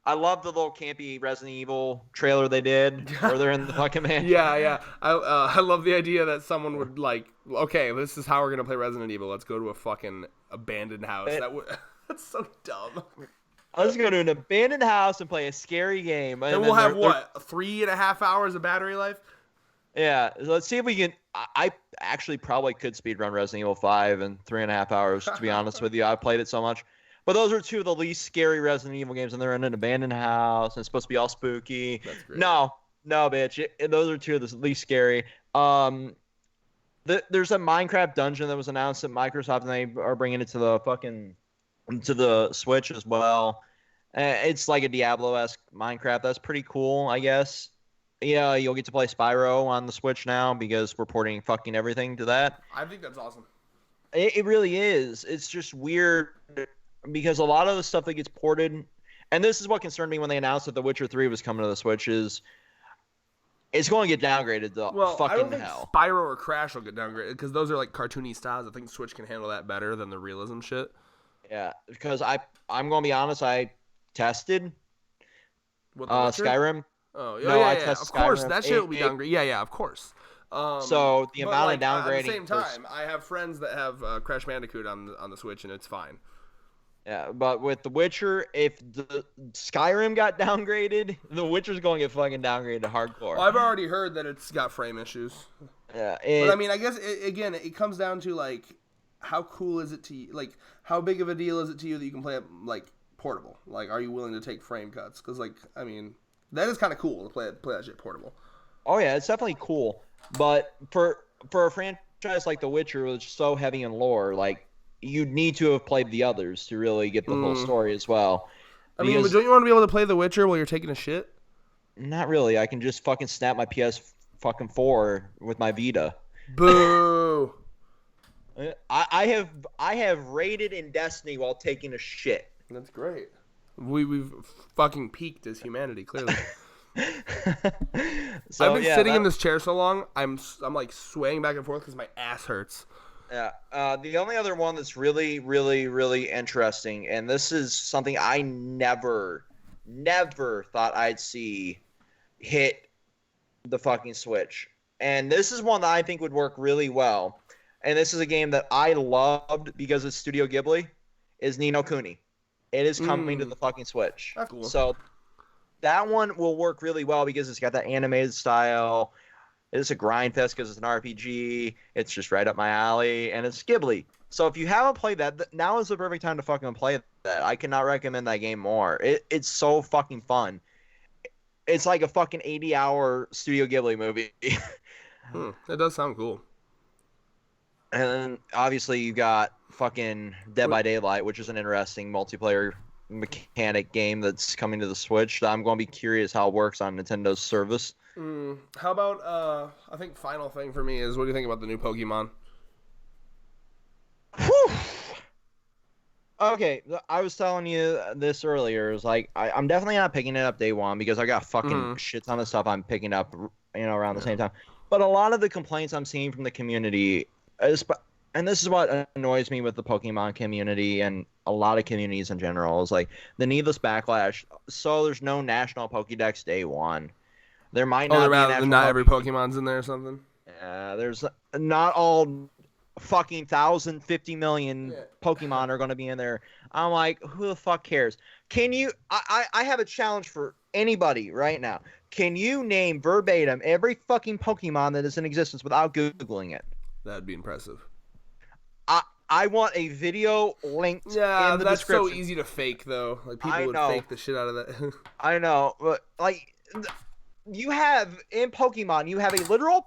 C: I love the little campy Resident Evil trailer they did where they're in the fucking mansion.
B: Yeah. I love the idea that someone would like, okay, this is how we're gonna play Resident Evil. Let's go to a fucking abandoned house. That's so dumb.
C: Let's go to an abandoned house and play a scary game.
B: And we'll have 3.5 hours of battery life?
C: Yeah, let's see if we can. I actually probably could speedrun Resident Evil 5 in 3.5 hours, to be honest with you. I've played it so much. But those are two of the least scary Resident Evil games, and they're in an abandoned house, and it's supposed to be all spooky.
B: That's great.
C: No, bitch. Those are two of the least scary. There's a Minecraft dungeon that was announced at Microsoft, and they are bringing it to the Switch as well. It's like a Diablo-esque Minecraft. That's pretty cool, I guess. Yeah, you'll get to play Spyro on the Switch now because we're porting fucking everything to that.
B: I think that's awesome.
C: It really is. It's just weird because a lot of the stuff that gets ported, and this is what concerned me when they announced that The Witcher 3 was coming to the Switch, is it's going to get downgraded to fucking
B: I don't think
C: hell.
B: Spyro or Crash will get downgraded because those are like cartoony styles. I think Switch can handle that better than the realism shit.
C: Yeah, because I'm going to be honest, I tested Skyrim.
B: Oh,
C: I
B: yeah.
C: tested
B: Of course,
C: Skyrim.
B: that shit will be downgraded. Yeah, of course.
C: So the amount of downgrading.
B: At the same time, I have friends that have Crash Bandicoot on the Switch, and it's fine.
C: Yeah, but with The Witcher, if the Skyrim got downgraded, The Witcher's going to get fucking downgraded to hardcore.
B: Well, I've already heard that it's got frame issues.
C: Yeah,
B: but I mean, I guess it comes down to like, how cool is it to you? Like, how big of a deal is it to you that you can play it like portable? Like, are you willing to take frame cuts? Because like, I mean, that is kind of cool to play that shit portable.
C: Oh yeah, it's definitely cool. But for a franchise like The Witcher, which is so heavy in lore, like you need to have played the others to really get the whole story as well.
B: I mean, don't you want to be able to play The Witcher while you're taking a shit?
C: Not really. I can just fucking snap my PS fucking 4 with my Vita.
B: Boo.
C: I have raided in Destiny while taking a shit.
B: That's great. We've fucking peaked as humanity, clearly.
C: So,
B: I've been sitting in this chair so long, I'm like swaying back and forth because my ass hurts.
C: Yeah. The only other one that's really, really, really interesting, and this is something I never thought I'd see hit the fucking Switch. And this is one that I think would work really well. And this is a game that I loved because it's Studio Ghibli, is Ni no Kuni. It is coming to the fucking Switch.
B: That's cool.
C: So that one will work really well because it's got that animated style. It's a grind fest because it's an RPG. It's just right up my alley, and it's Ghibli. So if you haven't played that, now is the perfect time to fucking play that. I cannot recommend that game more. It's so fucking fun. It's like a fucking 80-hour Studio Ghibli movie.
B: That does sound cool.
C: And then obviously you got fucking Dead by Daylight, which is an interesting multiplayer mechanic game that's coming to the Switch. I'm going to be curious how it works on Nintendo's service.
B: How about I think final thing for me is, what do you think about the new Pokemon?
C: Whew. Okay, I was telling you this earlier. It's like I'm definitely not picking it up day one because I got fucking shit ton of stuff I'm picking up, around the same time. But a lot of the complaints I'm seeing from the community and this is what annoys me with the Pokemon community and a lot of communities in general, is like the needless backlash. So there's no national Pokédex day one. There might not be a national
B: not every Pokemon's in there or something.
C: There's not all fucking 1,050 million Pokemon are going to be in there. I'm like, who the fuck cares? Can you? I have a challenge for anybody right now. Can you name verbatim every fucking Pokemon that is in existence without Googling it?
B: That'd be impressive.
C: I want a video linked in the description.
B: That's so easy to fake, though. Like, people would fake the shit out of that.
C: I know, but like, you have in Pokemon, you have a literal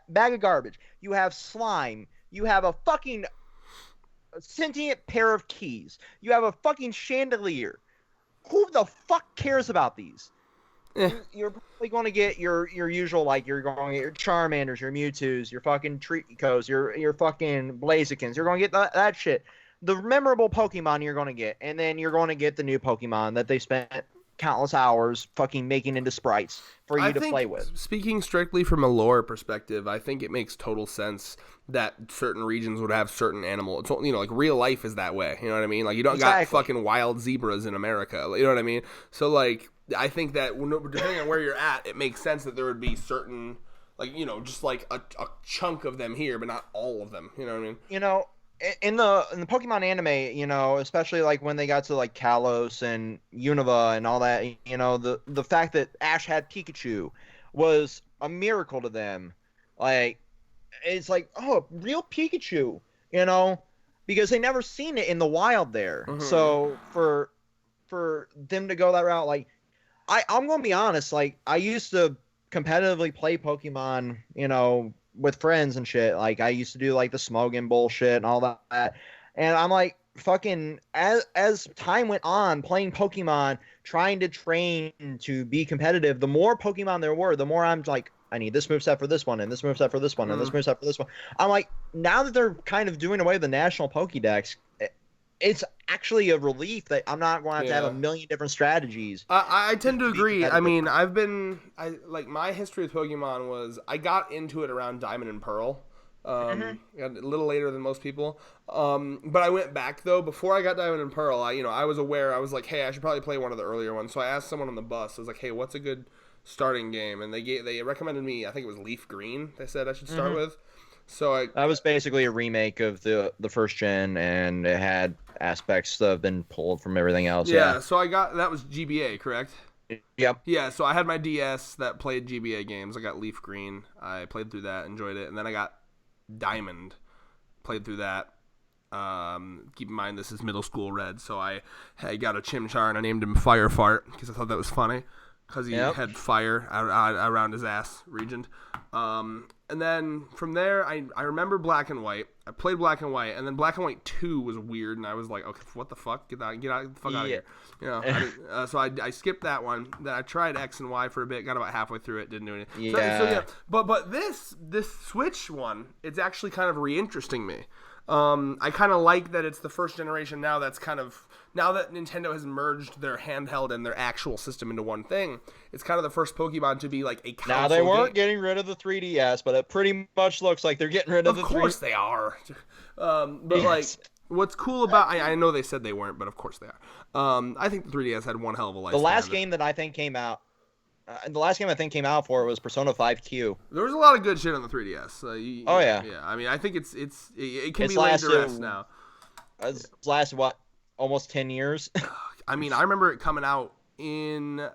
C: bag of garbage. You have slime. You have a fucking sentient pair of keys. You have a fucking chandelier. Who the fuck cares about these? You're probably going to get your usual, like, you're going to get your Charmanders, your Mewtwo's, your fucking Treecos, your fucking Blazikens. You're going to get that shit. The memorable Pokemon you're going to get, and then you're going to get the new Pokemon that they spent countless hours fucking making into sprites for you to play with.
B: Speaking strictly from a lore perspective, I think it makes total sense that certain regions would have certain animals. It's, like, real life is that way. You know what I mean? Like, you don't got fucking wild zebras in America. You know what I mean? So, like, I think that depending on where you're at, it makes sense that there would be certain, like, just like a chunk of them here, but not all of them. You know what I mean?
C: In the Pokemon anime, especially like when they got to like Kalos and Unova and all that, the fact that Ash had Pikachu was a miracle to them. Like, it's like, oh, real Pikachu, because they never seen it in the wild there. Mm-hmm. So for them to go that route, like, I'm gonna be honest, like, I used to competitively play Pokemon, with friends and shit. Like, I used to do like the Smogon bullshit and all that. And I'm like, fucking, as time went on, playing Pokemon, trying to train to be competitive, the more Pokemon there were, the more I'm like, I need this moveset for this one, and this moveset for this one, and this moveset for this one. I'm like, now that they're kind of doing away with the National Pokédex, it's actually a relief that I'm not going to have a million different strategies.
B: I tend to agree. I mean, my history with Pokemon was, I got into it around Diamond and Pearl. A little later than most people. But I went back, though. Before I got Diamond and Pearl, I was aware. I was like, hey, I should probably play one of the earlier ones. So I asked someone on the bus. I was like, hey, what's a good starting game? And they recommended me, I think it was Leaf Green, they said I should start with. So that was basically a remake of the first gen, and it had aspects that have been pulled from everything else. Yeah, so that was GBA, correct? Yep. Yeah, so I had my DS that played GBA games. I got Leaf Green. I played through that, enjoyed it, and then I got Diamond, played through that. Keep in mind, this is middle school Red, so I got a Chimchar and I named him Firefart because I thought that was funny. because he had fire around his ass region. And then from there, I remember Black and White. I played Black and White, and then Black and White 2 was weird, and I was like, okay, what the fuck? Get the fuck out of here. You know, so I skipped that one. Then I tried X and Y for a bit, got about halfway through it, didn't do anything.
C: Yeah.
B: So yeah, but this Switch one, it's actually kind of re-interesting me. I kind of like that it's the first generation now that's kind of, now that Nintendo has merged their handheld and their actual system into one thing, it's kind of the first Pokemon to be like a console
C: Now, they weren't
B: game.
C: getting rid of the 3DS, but it pretty much looks like they're getting rid of the 3DS.
B: Of course they are. But like, what's cool about, I know they said they weren't, but of course they are. I think the 3DS had one hell of a lifespan.
C: The last game that I think came out, for was Persona 5Q.
B: There was a lot of good shit on the 3DS.
C: Yeah.
B: Yeah. I mean, I think it can be laid to rest now.
C: It's lasted what, almost 10 years.
B: I mean, I remember it coming out in.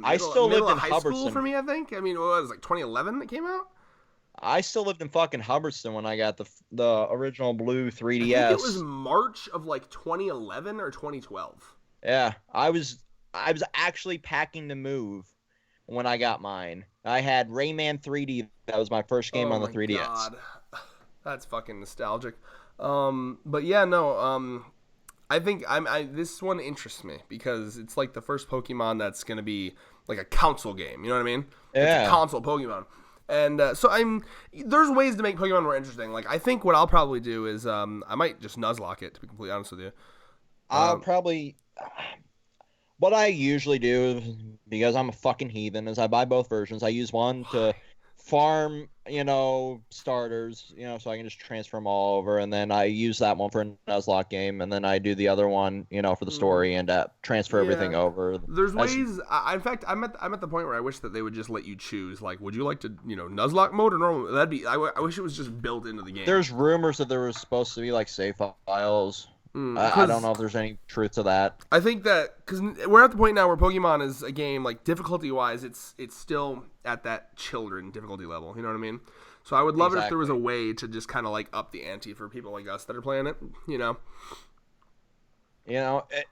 C: I still lived in
B: high school
C: Hubbardston.
B: for me, I think. I mean, what was it, like 2011 it came out?
C: I still lived in fucking Hubbardston when I got the original blue 3DS.
B: I think it was March of like 2011 or 2012.
C: Yeah, I was actually packing to move when I got mine. I had Rayman 3D. That was my first game on the 3DS.
B: God. That's fucking nostalgic. But yeah, no. I think this one interests me because it's like the first Pokemon that's gonna be like a console game. You know what I mean?
C: Yeah.
B: It's a console Pokemon. And so there's ways to make Pokemon more interesting. Like, I think what I'll probably do is I might just Nuzlocke it, to be completely honest with you.
C: I'll probably. What I usually do, because I'm a fucking heathen, is I buy both versions. I use one to farm, starters, so I can just transfer them all over, and then I use that one for a Nuzlocke game, and then I do the other one, for the story and transfer everything over.
B: There's ways. In fact, I'm at the point where I wish that they would just let you choose. Like, would you like to, Nuzlocke mode or normal? That'd be. I wish it was just built into the game.
C: There's rumors that there was supposed to be like save files. I don't know if there's any truth to that.
B: I think that because we're at the point now where Pokemon is a game, like, difficulty-wise, it's still at that children difficulty level. You know what I mean? So I would love it if there was a way to just kind of like up the ante for people like us that are playing it.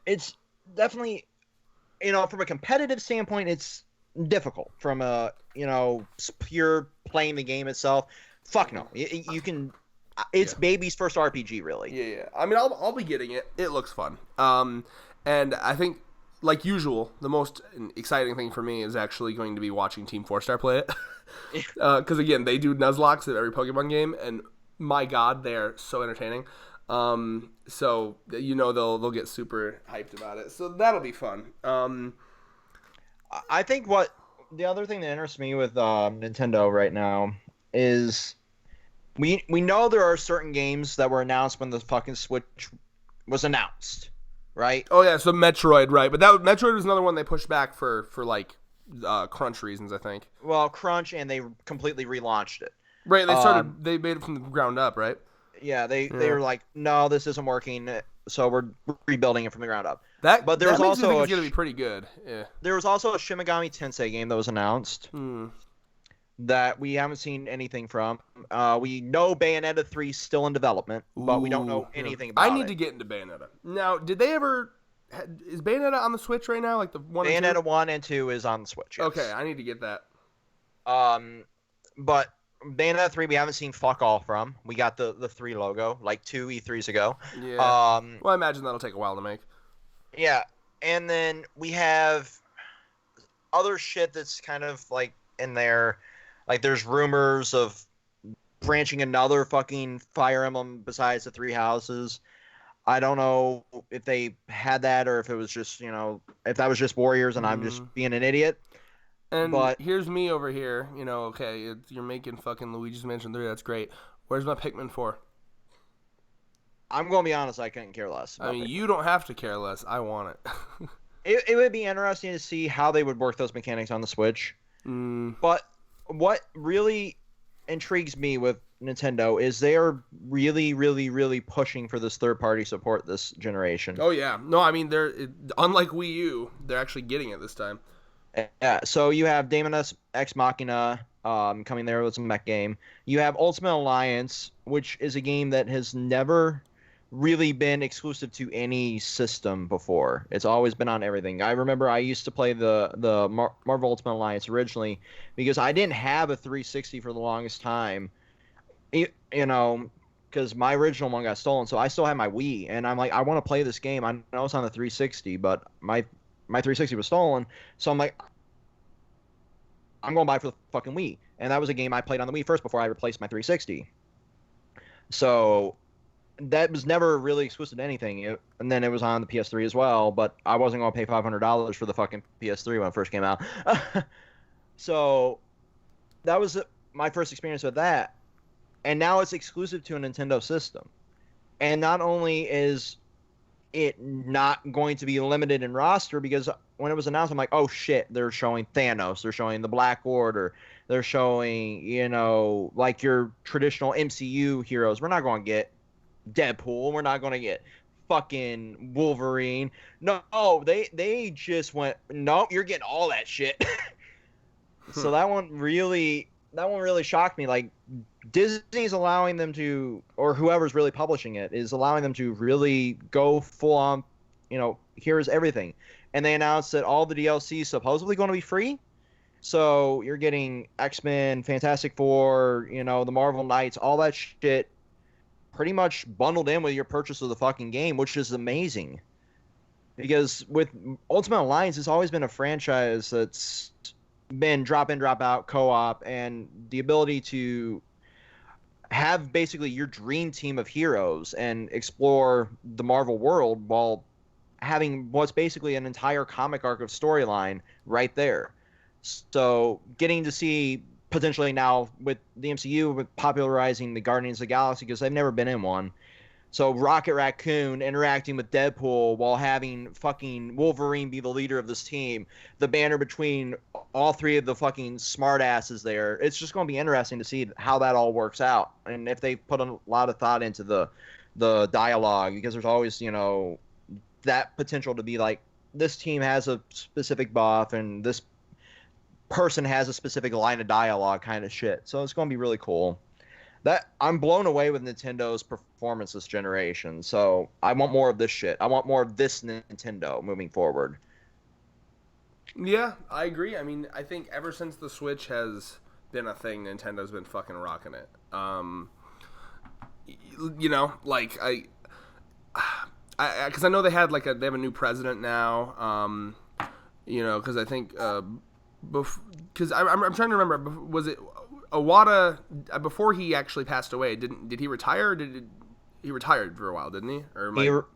C: It's definitely, from a competitive standpoint, it's difficult. From a pure playing the game itself, fuck no. You can. It's baby's first RPG, really.
B: Yeah. I mean, I'll be getting it. It looks fun. And I think, like usual, the most exciting thing for me is actually going to be watching Team 4-Star play it. Because, again, they do Nuzlocks at every Pokemon game, and my God, they're so entertaining. So, they'll get super hyped about it. So that'll be fun.
C: I think the other thing that interests me with Nintendo right now is... We know there are certain games that were announced when the fucking Switch was announced, right?
B: Oh yeah, so Metroid, right? But Metroid was another one they pushed back for like crunch reasons, I think.
C: Well, crunch, and they completely relaunched it.
B: Right, they made it from the ground up, right?
C: Yeah, they were like, no, this isn't working, so we're rebuilding it from the ground up.
B: But there was also it's gonna be pretty good. Yeah.
C: There was also a Shin Megami Tensei game that was announced. That we haven't seen anything from. We know Bayonetta 3 is still in development, but we don't know anything about it.
B: I need to get into Bayonetta. Now, did they ever... Is Bayonetta on the Switch right now? Like the one
C: Bayonetta 1 and 2 is on the Switch, yes.
B: Okay, I need to get that.
C: But Bayonetta 3 we haven't seen fuck all from. We got the 3 logo, like 2 E3s ago.
B: Yeah. Well, I imagine that'll take a while to make.
C: Yeah, and then we have other shit that's kind of like in there... Like, there's rumors of branching another fucking Fire Emblem besides the 3 houses. I don't know if they had that or if it was just, if that was just Warriors and I'm just being an idiot.
B: But here's me over here, okay, you're making fucking Luigi's Mansion 3, that's great. Where's my Pikmin 4?
C: I'm going to be honest, I couldn't care less.
B: I mean, you don't have to care less. I want
C: it. It would be interesting to see how they would work those mechanics on the Switch. But... what really intrigues me with Nintendo is they are really, really, really pushing for this third-party support this generation.
B: Oh, yeah. No, I mean, unlike Wii U, they're actually getting it this time.
C: Yeah, so you have Daemon X Machina coming there with some mech game. You have Ultimate Alliance, which is a game that has never really been exclusive to any system before. It's always been on everything. I remember I used to play the Marvel Ultimate Alliance originally because I didn't have a 360 for the longest time. You know, because my original one got stolen, so I still have my Wii, and I'm like, I want to play this game. I know it's on the 360, but my 360 was stolen, so I'm like, I'm going to buy it for the fucking Wii, and that was a game I played on the Wii first before I replaced my 360. So that was never really exclusive to anything, and then it was on the PS3 as well. But I wasn't going to pay $500 for the fucking PS3 when it first came out. So that was my first experience with that. And now it's exclusive to a Nintendo system. And not only is it not going to be limited in roster, because when it was announced, I'm like, oh shit, they're showing Thanos, they're showing the Black Order, they're showing, like your traditional MCU heroes. We're not going to get Deadpool, we're not going to get fucking Wolverine. No, they just went, nope, you're getting all that shit. So that one really shocked me. Like, Disney's allowing them to, or whoever's really publishing it is allowing them to really go full on, here's everything. And they announced that all the DLC is supposedly going to be free. So you're getting X-Men, Fantastic Four, the Marvel Knights, all that shit pretty much bundled in with your purchase of the fucking game, which is amazing. Because with Ultimate Alliance, it's always been a franchise that's been drop in, drop out, co-op, and the ability to have basically your dream team of heroes and explore the Marvel world while having what's basically an entire comic arc of storyline right there. So getting to see potentially now with the MCU with popularizing the Guardians of the Galaxy, because they've never been in one. So Rocket Raccoon interacting with Deadpool while having fucking Wolverine be the leader of this team. The banner between all three of the fucking smartasses there. It's just going to be interesting to see how that all works out. And if they put a lot of thought into the dialogue, because there's always, that potential to be like, this team has a specific buff and this person has a specific line of dialogue kind of shit. So it's going to be really cool. That I'm blown away with Nintendo's performance this generation. So I want more of this shit. I want more of this Nintendo moving forward.
B: Yeah, I agree. I mean, I think ever since the Switch has been a thing, Nintendo's been fucking rocking it. Like because I know they had they have a new president now. Because I think because I'm trying to remember, was it Iwata before he actually passed away? Did he retire? Or he retired for a while, didn't he?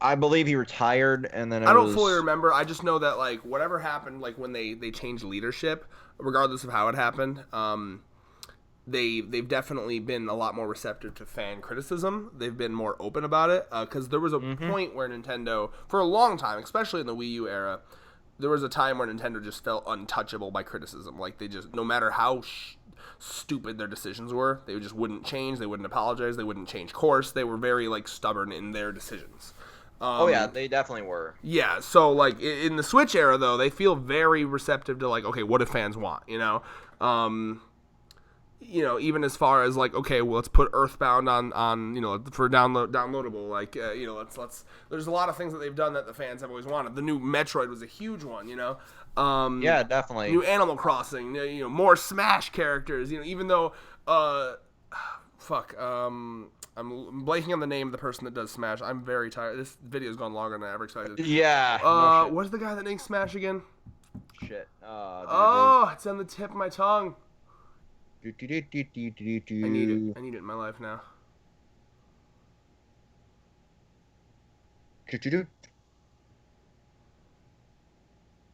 C: I believe he retired, and then
B: I don't fully remember. I just know that whatever happened, when they changed leadership, regardless of how it happened, they've definitely been a lot more receptive to fan criticism. They've been more open about it because there was a point where Nintendo, for a long time, especially in the Wii U era, there was a time where Nintendo just felt untouchable by criticism. They just, no matter how stupid their decisions were, they just wouldn't change. They wouldn't apologize. They wouldn't change course. They were very stubborn in their decisions.
C: Oh yeah, they definitely were.
B: Yeah, so in the Switch era though, they feel very receptive to okay, what do fans want? Even as far as okay, well, let's put Earthbound on for downloadable. Let's. There's a lot of things that they've done that the fans have always wanted. The new Metroid was a huge one.
C: Yeah, definitely.
B: New Animal Crossing. More Smash characters. Even though I'm blanking on the name of the person that does Smash. I'm very tired. This video's gone longer than I ever expected.
C: Yeah.
B: What's the guy that makes Smash again?
C: Shit.
B: It's on the tip of my tongue. I need it in my life now.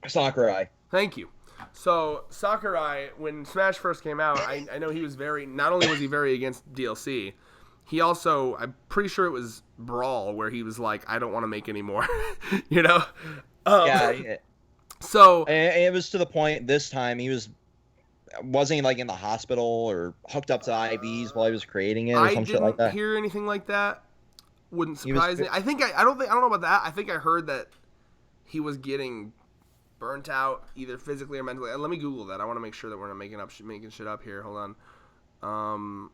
C: Sakurai.
B: Thank you. So Sakurai, when Smash first came out, I know he was not only was he very against DLC, he also, I'm pretty sure it was Brawl, where he was like, I don't want to make any more.
C: Yeah. So it was to the point this time wasn't he in the hospital or hooked up to IVs while he was creating it or some shit like that?
B: I didn't hear anything like that. Wouldn't surprise me. I don't know about that. I think I heard that he was getting burnt out either physically or mentally. Let me Google that. I want to make sure that we're not making shit up here. Hold on.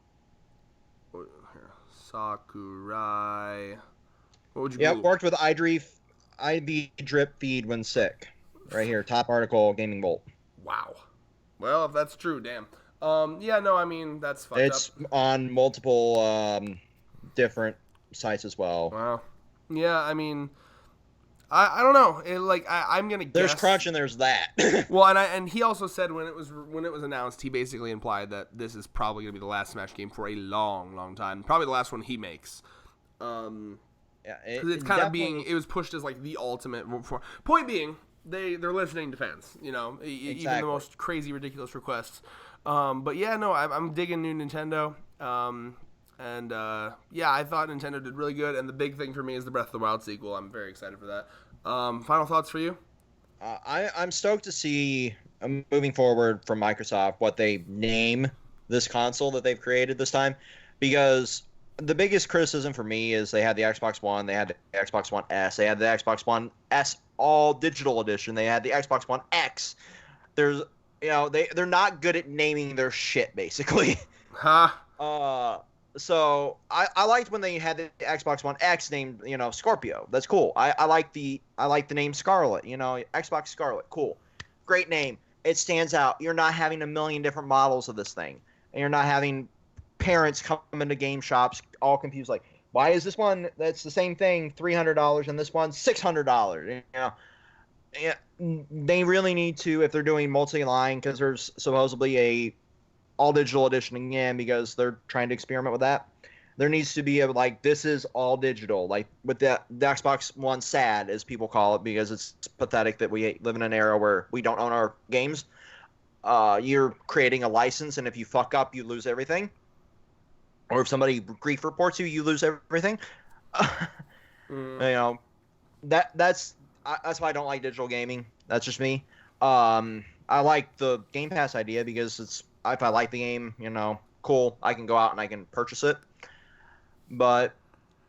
B: Sakurai What would you
C: Yep,
B: Google?
C: worked with IV drip feed when sick. Right here, top article, Gaming Bolt.
B: Wow. Well, if that's true, damn. Yeah, no, I mean that's fucked up.
C: It's on multiple different sites as well.
B: Wow. Yeah, I mean, I don't know. I'm gonna guess.
C: There's crunch and there's that.
B: Well, and he also said when it was announced, he basically implied that this is probably gonna be the last Smash game for a long, long time. Probably the last one he makes.
C: Yeah,
B: Because it's kind of it was pushed as like the ultimate. Point being, they're listening to fans. You know, even the most crazy, ridiculous requests. But yeah, no, I'm digging new Nintendo. Yeah, I thought Nintendo did really good. And the big thing for me is the Breath of the Wild sequel. I'm very excited for that. Final thoughts for you?
C: I'm stoked to see moving forward from Microsoft what they name this console that they've created this time, because the biggest criticism for me is they had the Xbox One, they had the Xbox One S, they had the Xbox One S all digital edition, they had the Xbox One X. They're not good at naming their shit basically. So I liked when they had the Xbox One X named, Scorpio. That's cool. I like the name Scarlet, Xbox Scarlet. Cool. Great name. It stands out. You're not having a million different models of this thing. And you're not having parents come into game shops all confused like, why is this one that's the same thing $300 and this one $600? Yeah, they really need to, if they're doing multi-line, because there's supposedly a all digital edition again because they're trying to experiment with that. There needs to be this is all digital, like with the Xbox One SAD, as people call it, because it's pathetic that we live in an era where we don't own our games. You're creating a license, and if you fuck up, you lose everything. Or if somebody grief reports you, you lose everything. That's why I don't like digital gaming. That's just me. I like the Game Pass idea because it's, if I like the game, cool, I can go out and I can purchase it. But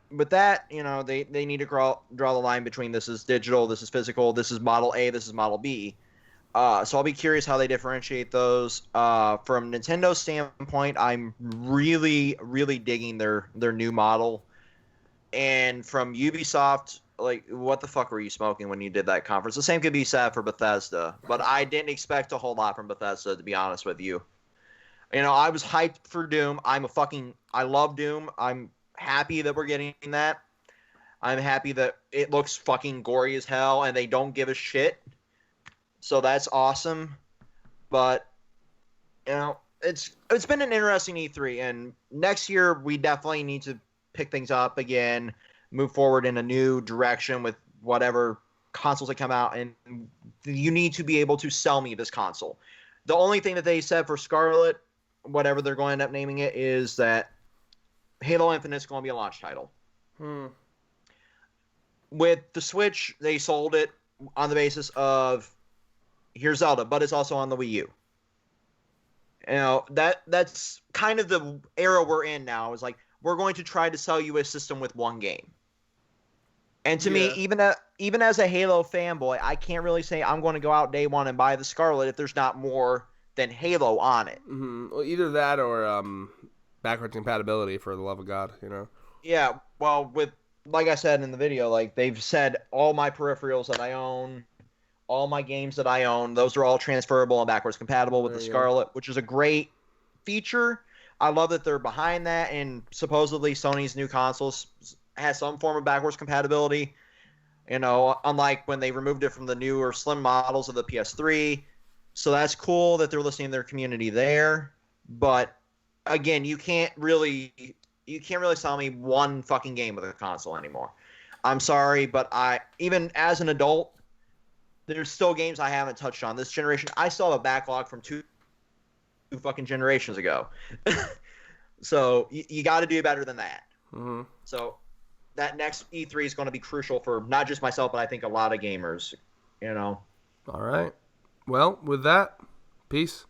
C: with that, they need to draw the line between this is digital, this is physical, this is Model A, this is Model B. So I'll be curious how they differentiate those. From Nintendo's standpoint, I'm really, really digging their new model. And from Ubisoft, what the fuck were you smoking when you did that conference? The same could be said for Bethesda, but I didn't expect a whole lot from Bethesda, to be honest with you. I was hyped for Doom. I love Doom. I'm happy that we're getting that. I'm happy that it looks fucking gory as hell and they don't give a shit. So that's awesome. But, it's been an interesting E3, and next year we definitely need to pick things up again, move forward in a new direction with whatever consoles that come out, and you need to be able to sell me this console. The only thing that they said for Scarlet, whatever they're going to end up naming it, is that Halo Infinite is going to be a launch title. With the Switch, they sold it on the basis of, here's Zelda, but it's also on the Wii U. That's kind of the era we're in now, is like, we're going to try to sell you a system with one game. And to me, even as a Halo fanboy, I can't really say I'm going to go out day one and buy the Scarlet if there's not more than Halo on it.
B: Mm-hmm. Well, either that or backwards compatibility, for the love of God,
C: Yeah, well, like I said in the video, they've said all my peripherals that I own, all my games that I own, those are all transferable and backwards compatible with the Scarlet, which is a great feature. I love that they're behind that, and supposedly Sony's new consoles has some form of backwards compatibility. Unlike when they removed it from the newer slim models of the PS3. So that's cool that they're listening to their community there. But again, you can't really sell me one fucking game with a console anymore. I'm sorry, but even as an adult, there's still games I haven't touched on this generation. I still have a backlog from two fucking generations ago. So you got to do better than that.
B: Mm-hmm.
C: So that next E3 is going to be crucial for not just myself, but I think a lot of gamers.
B: All right. Well, with that, peace.